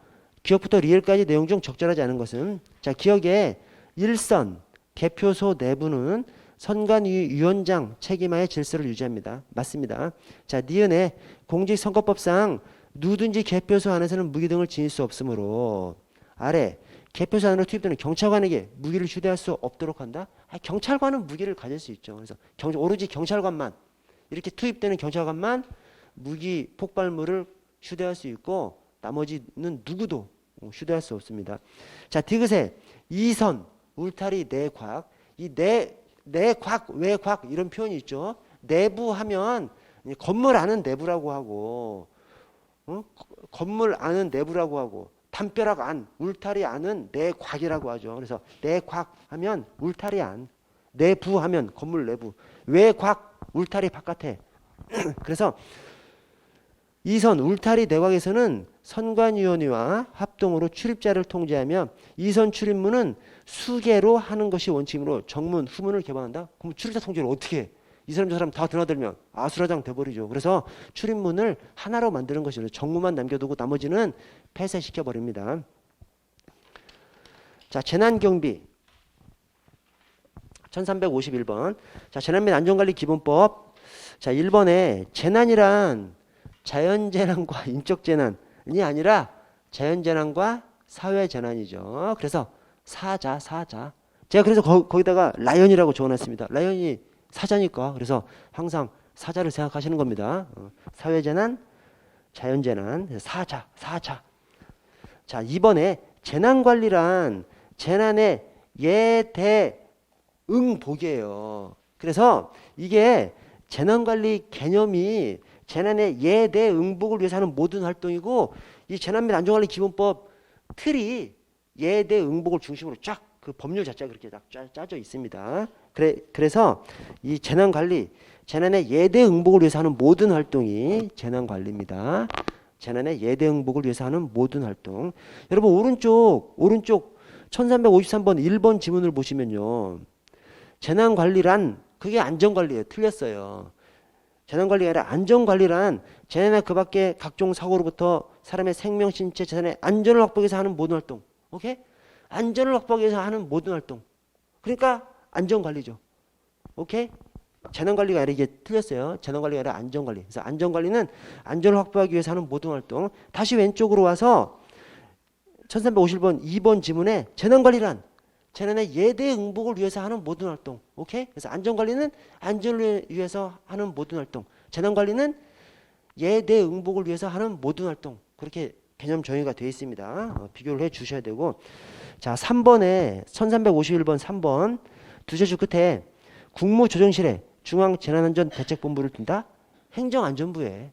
기억부터 리을까지 내용 중 적절하지 않은 것은, 자, 기억에 일선 개표소 내부는 선관위 위원장 책임하에 질서를 유지합니다. 맞습니다. 자, 니은에 공직선거법상 누든지 개표소 안에서는 무기 등을 지닐 수 없으므로, 아래 개표소 안으로 투입되는 경찰관에게 무기를 휴대할 수 없도록 한다. 경찰관은 무기를 가질 수 있죠. 그래서 오로지 경찰관만, 이렇게 투입되는 경찰관만 무기 폭발물을 휴대할 수 있고 나머지는 누구도 휴대할 수 없습니다. 자, 디귿에 이선 울타리 내곽, 이 내곽 외곽 이런 표현이 있죠. 내부 하면 건물 안은 내부라고 하고, 건물 안은 내부라고 하고, 담벼락 안, 울타리 안은 내곽이라고 하죠. 그래서 내곽 하면 울타리 안, 내부 하면 건물 내부, 외곽 울타리 바깥에. 그래서 이선 울타리 내곽에서는 선관위원회와 합동으로 출입자를 통제하며 이선 출입문은 수개로 하는 것이 원칙이므로 정문, 후문을 개방한다. 그럼 출입자 통제를 어떻게 해? 이 사람 저 사람 다 드나들면 아수라장 돼버리죠. 그래서 출입문을 하나로 만드는 것이죠. 정문만 남겨두고 나머지는 폐쇄시켜버립니다. 자, 재난경비 1351번. 자, 재난 및 안전관리 기본법. 자, 1번에 재난이란 자연재난과 인적재난이 아니라 자연재난과 사회재난이죠. 그래서 사자. 제가 그래서 거기다가 라이언이라고 적어놨습니다. 라이언이 사자니까. 그래서 항상 사자를 생각하시는 겁니다. 사회재난, 자연재난, 사자. 자, 2번에 재난관리란 재난의 예대응복이에요. 그래서 이게 재난관리 개념이 재난의 예대응복을 위해서 하는 모든 활동이고, 이 재난 및 안전관리 기본법 틀이 예대응복을 중심으로 쫙 그 법률 자체가 그렇게 딱 짜져 있습니다. 그래서 이 재난관리, 재난의 예대응복을 위해서 하는 모든 활동이 재난관리입니다. 재난의 예대응복을 위해서 하는 모든 활동. 여러분 오른쪽 1353번 1번 지문을 보시면요, 재난관리란 그게 안전관리예요. 틀렸어요. 재난관리가 아니라 안전관리란 재난이나 그 밖에 각종 사고로부터 사람의 생명, 신체, 재산의 안전을 확보하기 위해서 하는 모든 활동. 오케이? 안전을 확보하기 위해서 하는 모든 활동. 그러니까 안전관리죠. 오케이? 재난관리가 아니라 이게 틀렸어요. 재난관리가 아니라 안전관리. 그래서 안전관리는 안전을 확보하기 위해서 하는 모든 활동. 다시 왼쪽으로 와서 1351번 2번 지문에 재난관리란 재난의 예대응복을 위해서 하는 모든 활동. 오케이? 그래서 안전관리는 안전을 위해서 하는 모든 활동. 재난관리는 예대응복을 위해서 하는 모든 활동. 그렇게 개념 정의가 되어 있습니다. 비교를 해 주셔야 되고. 자, 3번에 1351번 3번 두 줄 끝에 국무조정실에 중앙재난안전대책본부를 둔다. 행정안전부에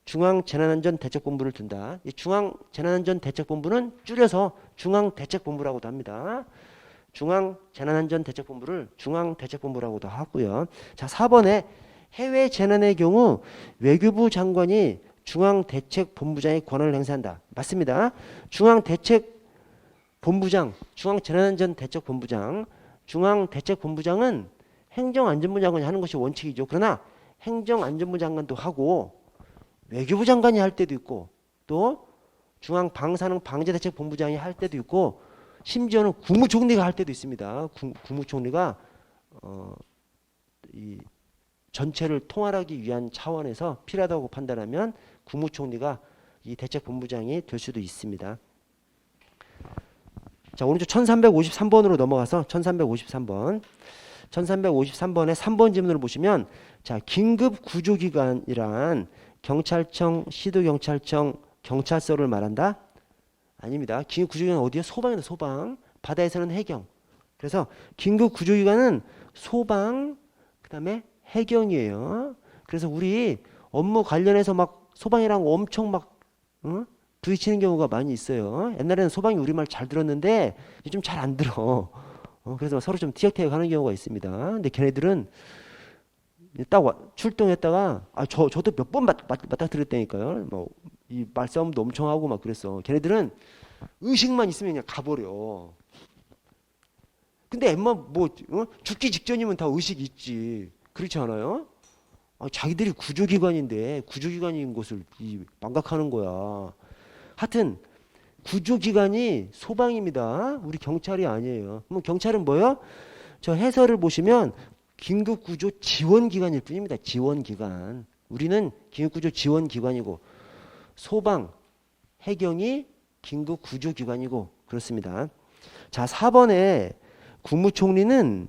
중앙재난안전대책본부를 둔다. 이 중앙재난안전대책본부는 줄여서 중앙대책본부라고도 합니다. 중앙재난안전대책본부를 중앙대책본부라고도 하고요. 자, 4번에 해외 재난의 경우 외교부 장관이 중앙대책본부장의 권한을 행사한다. 맞습니다. 중앙대책본부장, 중앙재난안전대책본부장, 중앙대책본부장은 행정안전부 장관이 하는 것이 원칙이죠. 그러나 행정안전부 장관도 하고 외교부 장관이 할 때도 있고 또 중앙방사능 방재대책본부장이 할 때도 있고 심지어는 국무총리가 할 때도 있습니다. 국무총리가 이 전체를 통할하기 위한 차원에서 필요하다고 판단하면 국무총리가 이 대책본부장이 될 수도 있습니다. 자, 오른쪽 1353번으로 넘어가서 1353번. 1353번의 3번 질문을 보시면 자, 긴급 구조기관이란 경찰청, 시도경찰청, 경찰서를 말한다? 아닙니다. 긴급 구조기관은 어디요? 소방이다. 소방. 바다에서는 해경. 그래서 긴급 구조기관은 소방, 그 다음에 해경이에요. 그래서 우리 업무 관련해서 막 소방이랑 엄청 막 부딪히는 경우가 많이 있어요. 옛날에는 소방이 우리말 잘 들었는데 요즘 잘 안 들어. 그래서 서로 좀 티격태격 하는 경우가 있습니다. 근데 걔네들은 딱 출동했다가 저도 몇 번 맞닥뜨렸다니까요. 뭐 이 말싸움도 엄청 하고 막 그랬어. 걔네들은 의식만 있으면 그냥 가버려. 근데 엠마 죽기 직전이면 다 의식 있지. 그렇지 않아요? 자기들이 구조기관인데 구조기관인 것을 망각하는 거야. 하여튼 구조기관이 소방입니다. 우리 경찰이 아니에요. 그럼 경찰은 뭐예요? 저 해설을 보시면 긴급구조 지원기관일 뿐입니다. 지원기관. 우리는 긴급구조 지원기관이고 소방, 해경이 긴급구조기관이고 그렇습니다. 자, 4번에 국무총리는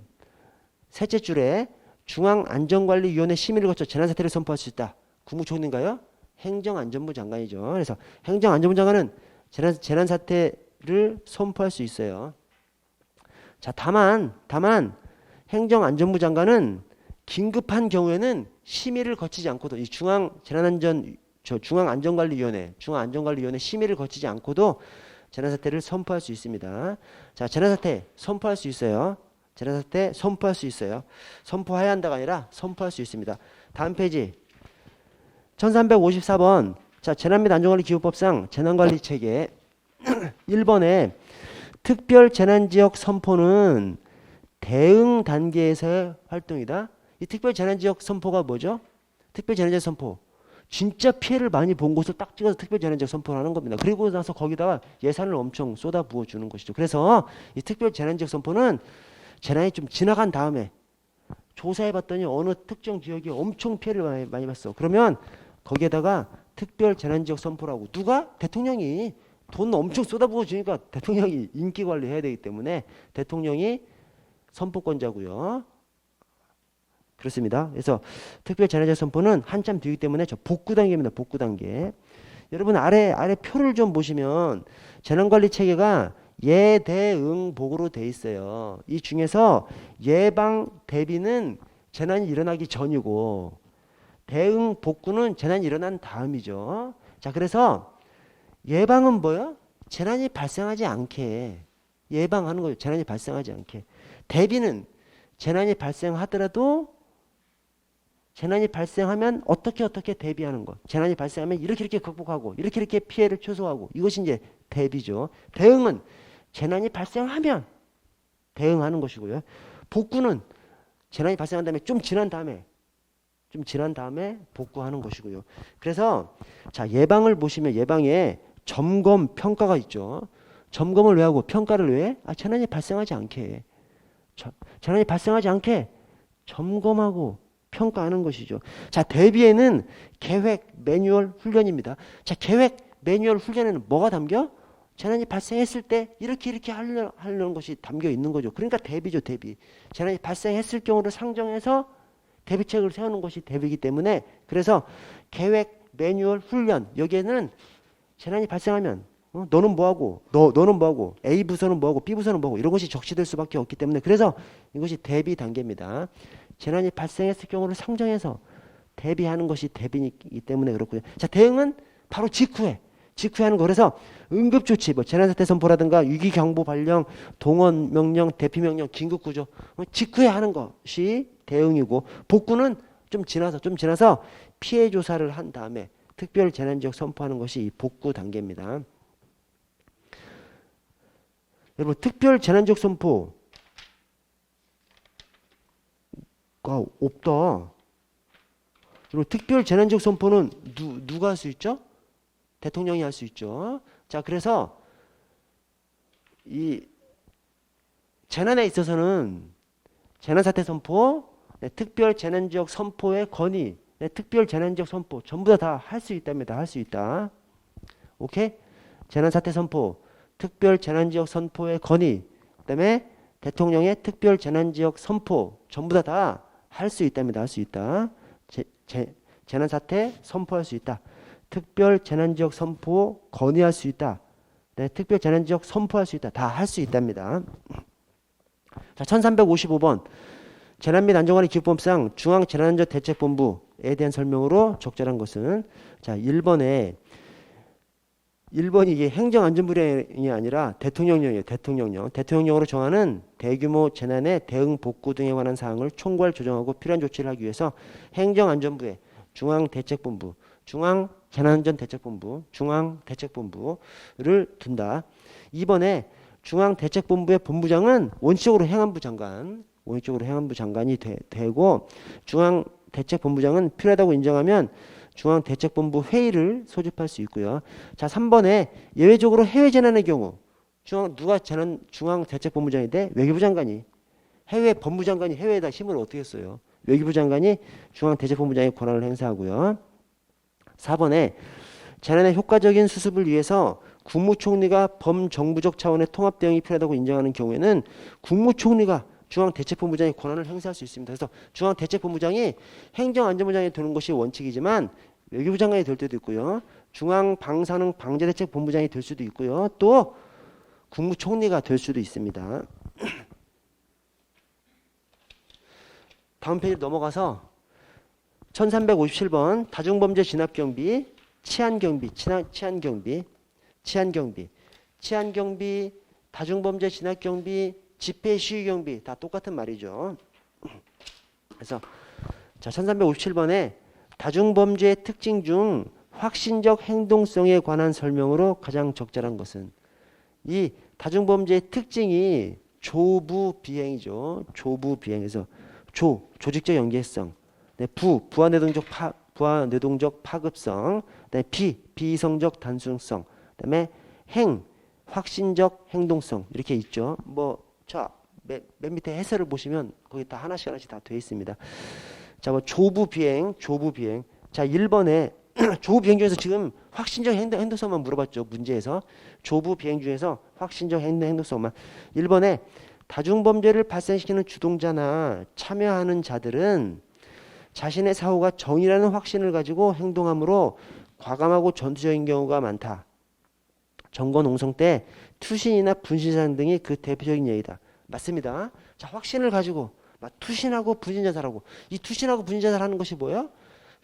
셋째 줄에 중앙안전관리위원회 심의를 거쳐 재난사태를 선포할 수 있다. 국무총리인가요? 행정안전부 장관이죠. 그래서 행정안전부 장관은 재난사태를 선포할 수 있어요. 자, 다만 행정안전부 장관은 긴급한 경우에는 심의를 거치지 않고도 이 중앙안전관리위원회 심의를 거치지 않고도 재난사태를 선포할 수 있습니다. 자, 재난사태 선포할 수 있어요. 재난사태 선포할 수 있어요. 선포해야 한다가 아니라 선포할 수 있습니다. 다음 페이지 1354번. 자, 재난 및 안전관리기후법상 재난관리체계 1번에 특별재난지역 선포는 대응 단계에서의 활동이다. 이 특별재난지역 선포가 뭐죠? 특별재난지역 선포. 진짜 피해를 많이 본 곳을 딱 찍어서 특별재난지역 선포를 하는 겁니다. 그리고 나서 거기다가 예산을 엄청 쏟아부어 주는 것이죠. 그래서 이 특별재난지역 선포는 재난이 좀 지나간 다음에 조사해봤더니 어느 특정 지역이 엄청 피해를 많이 봤어. 그러면 거기에다가 특별재난지역 선포라고 누가? 대통령이 돈 엄청 쏟아부어 주니까 대통령이 인기관리 해야 되기 때문에 대통령이 선포권자고요. 그렇습니다. 그래서 특별재난지역 선포는 한참 뒤이기 때문에 저 복구 단계입니다. 복구 단계. 여러분 아래 표를 좀 보시면 재난관리 체계가 예대응복으로 돼 있어요. 이 중에서 예방 대비는 재난이 일어나기 전이고 대응 복구는 재난이 일어난 다음이죠. 자, 그래서 예방은 뭐요? 재난이 발생하지 않게 예방하는 거예요. 재난이 발생하지 않게. 대비는 재난이 발생하더라도 재난이 발생하면 어떻게 대비하는 것. 재난이 발생하면 이렇게 극복하고 이렇게 피해를 최소화하고 이것이 이제 대비죠. 대응은 재난이 발생하면 대응하는 것이고요. 복구는 재난이 발생한 다음에 좀 지난 다음에 복구하는 것이고요. 그래서 자, 예방을 보시면 예방에 점검, 평가가 있죠. 점검을 왜 하고 평가를 왜? 재난이 발생하지 않게. 재난이 발생하지 않게 점검하고 평가하는 것이죠. 자, 대비에는 계획, 매뉴얼, 훈련입니다. 자, 계획, 매뉴얼, 훈련에는 뭐가 담겨? 재난이 발생했을 때 이렇게 하려는 것이 담겨 있는 거죠. 그러니까 대비죠, 대비. 재난이 발생했을 경우를 상정해서 대비책을 세우는 것이 대비이기 때문에 그래서 계획, 매뉴얼, 훈련 여기에는 재난이 발생하면 너는 뭐하고 너는 뭐하고 A 부서는 뭐하고 B 부서는 뭐하고 이런 것이 적시될 수밖에 없기 때문에 그래서 이것이 대비 단계입니다. 재난이 발생했을 경우를 상정해서 대비하는 것이 대비이기 때문에 그렇고요. 자, 대응은 바로 직후에 직후에 하는 거. 그래서 응급조치, 뭐 재난사태 선포라든가 위기경보 발령, 동원 명령, 대피 명령, 긴급구조 직후에 하는 것이 대응이고, 복구는 좀 지나서 피해 조사를 한 다음에 특별 재난지역 선포하는 것이 이 복구 단계입니다. 여러분, 특별 재난지역 선포가 없다. 그리고 특별 재난지역 선포는 누가 할 수 있죠? 대통령이 할 수 있죠. 자, 그래서 이 재난에 있어서는 재난사태 선포, 특별 재난지역 선포의 건의, 특별 재난지역 선포 전부 다 할 수 있답니다. 할 수 있다. 오케이? 재난사태 선포, 특별 재난지역 선포의 건의, 그다음에 대통령의 특별 재난지역 선포 전부 다 할 수 있답니다. 할 수 있다. 재난사태 선포할 수 있다. 특별 재난지역 선포 건의할 수 있다. 특별 재난지역 선포할 수 있다. 다 할 수 있답니다. 자, 1355번 재난 및 안전관리 기법상 중앙재난안전대책본부에 대한 설명으로 적절한 것은, 자, 1번이 이게 행정안전부령이 아니라 대통령령이에요. 대통령령으로 정하는 대규모 재난의 대응 복구 등에 관한 사항을 총괄 조정하고 필요한 조치를 하기 위해서 행정안전부에 중앙대책본부를 둔다. 2번에 중앙대책본부의 본부장은 원칙적으로 행안부 장관이 되고, 중앙대책본부장은 필요하다고 인정하면 중앙대책본부 회의를 소집할 수 있고요. 자, 3번에 예외적으로 해외 재난의 경우 중앙대책본부장이 돼? 외교부 장관이. 법무장관이 해외에다 힘을 어떻게 써요? 외교부 장관이 중앙대책본부장의 권한을 행사하고요. 4번에 재난의 효과적인 수습을 위해서 국무총리가 범정부적 차원의 통합 대응이 필요하다고 인정하는 경우에는 국무총리가 중앙대책본부장의 권한을 행사할 수 있습니다. 그래서 중앙대책본부장이 행정안전부장이 되는 것이 원칙이지만 외교부 장관이 될 때도 있고요. 중앙방사능 방재대책본부장이 될 수도 있고요. 또 국무총리가 될 수도 있습니다. 다음 페이지 넘어가서 1357번 다중범죄 진압경비, 치안경비, 다중범죄 진압경비, 집회시위경비 다 똑같은 말이죠. 그래서 자, 1357번에 다중범죄의 특징 중 확신적 행동성에 관한 설명으로 가장 적절한 것은, 이 다중범죄의 특징이 조부비행이죠. 조부비행에서 조직적 연계성, 부하뇌동적 파급성, 비이성적 단순성, 그다음에 확신적 행동성 이렇게 있죠. 맨 밑에 해설을 보시면 거기 다 하나씩 다 되어 있습니다. 자, 조부비행. 자, 1번에 조부비행 중에서 지금 확신적 행동성만 물어봤죠. 문제에서 조부비행 중에서 확신적 행동성만. 1번에 다중범죄를 발생시키는 주동자나 참여하는 자들은 자신의 사고가 정의라는 확신을 가지고 행동하므로 과감하고 전투적인 경우가 많다. 정권 농성 때 투신이나 분신사상 등이 그 대표적인 예이다. 맞습니다. 자, 확신을 가지고 투신하고 분신자살하고, 이 투신하고 분신자살하는 것이 뭐예요?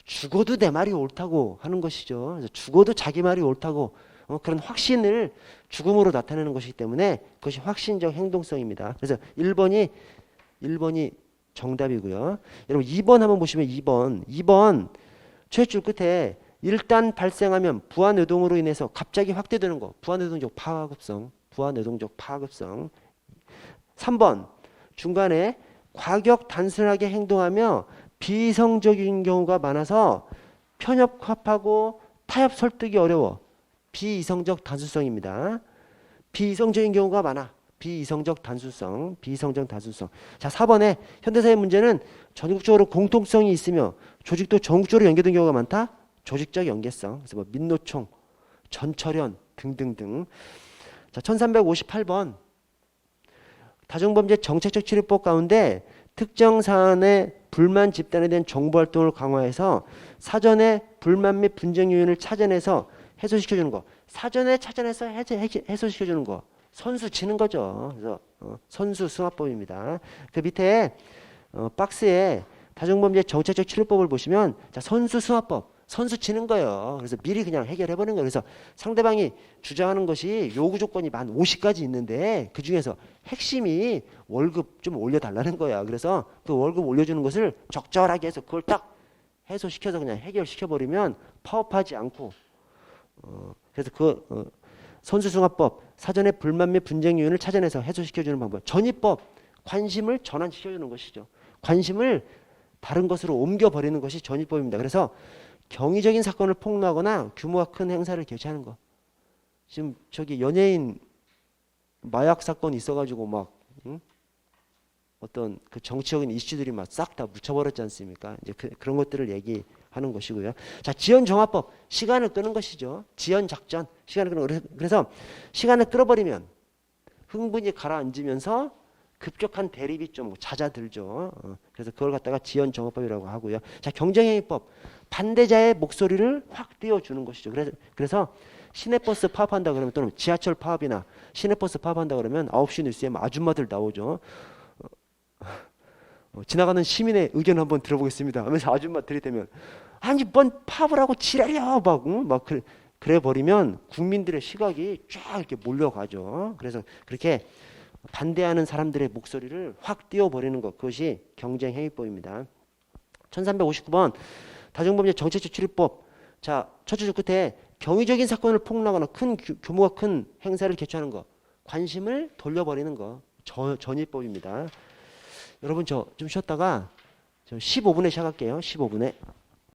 죽어도 내 말이 옳다고 하는 것이죠. 죽어도 자기 말이 옳다고 그런 확신을 죽음으로 나타내는 것이기 때문에 그것이 확신적 행동성입니다. 그래서 1번이 정답이고요. 여러분 2번 한번 보시면 2번 최줄 끝에 일단 발생하면 부하뇌동으로 인해서 갑자기 확대되는 거, 부하뇌동적 파급성. 3번 중간에 과격 단순하게 행동하며 비이성적인 경우가 많아서 편협하고 타협 설득이 어려워. 비이성적 단순성입니다. 비이성적인 경우가 많아. 비이성적 단순성. 자, 4번에 현대사회 문제는 전국적으로 공통성이 있으며 조직도 전국적으로 연계된 경우가 많다. 조직적 연계성. 그래서 민노총, 전철현 등등등. 자, 1358번 다중범죄 정책적 치료법 가운데 특정 사안의 불만 집단에 대한 정보활동을 강화해서 사전에 불만 및 분쟁 요인을 찾아내서 해소시켜주는 거. 사전에 찾아내서 해소시켜주는 거. 선수 치는 거죠. 그래서 선수 승화법입니다. 그 밑에 박스에 다중범죄 정책적 치료법을 보시면, 자, 선수 승화법. 선수 치는 거예요. 그래서 미리 그냥 해결해 버리는 거예요. 그래서 상대방이 주장하는 것이 요구 조건이 만 50가지 있는데 그 중에서 핵심이 월급 좀 올려달라는 거야. 그래서 그 월급 올려주는 것을 적절하게 해서 그걸 딱 해소시켜서 그냥 해결시켜 버리면 파업하지 않고 그래서 선수승화법 사전에 불만 및 분쟁 요인을 찾아내서 해소시켜주는 방법. 전이법 관심을 전환시켜주는 것이죠. 관심을 다른 것으로 옮겨버리는 것이 전이법입니다. 그래서 경이적인 사건을 폭로하거나 규모가 큰 행사를 개최하는 거. 지금 저기 연예인 마약 사건이 있어가지고 막 어떤 그 정치적인 이슈들이 막 싹 다 묻혀버렸지 않습니까? 이제 그런 것들을 얘기하는 것이고요. 자, 지연정화법 시간을 끄는 것이죠. 지연작전 시간을 끄는 거. 그래서 시간을 끌어버리면 흥분이 가라앉으면서 급격한 대립이 좀 잦아들죠. 그래서 그걸 갖다가 지연정화법이라고 하고요. 자, 경쟁행위법 반대자의 목소리를 확 띄워주는 것이죠. 그래서 시내버스 파업한다 그러면 또는 지하철 파업이나 시내버스 파업한다 그러면 9시 뉴스에 아줌마들 나오죠. 지나가는 시민의 의견 한번 들어보겠습니다 하면서 아줌마 들이대면 아니 뭔 파업을 하고 지랄이야 막 그래 버리면 국민들의 시각이 쫙 이렇게 몰려가죠. 그래서 그렇게 반대하는 사람들의 목소리를 확 띄워버리는 것, 그것이 경쟁행위법입니다. 1359번 다중범죄 정책조치법. 자, 첫 줄 끝에 경이적인 사건을 폭로하거나 큰 규모가 큰 행사를 개최하는 것, 관심을 돌려버리는 것, 전이법입니다. 여러분 저 좀 쉬었다가 저 15분에 시작할게요. 15분에.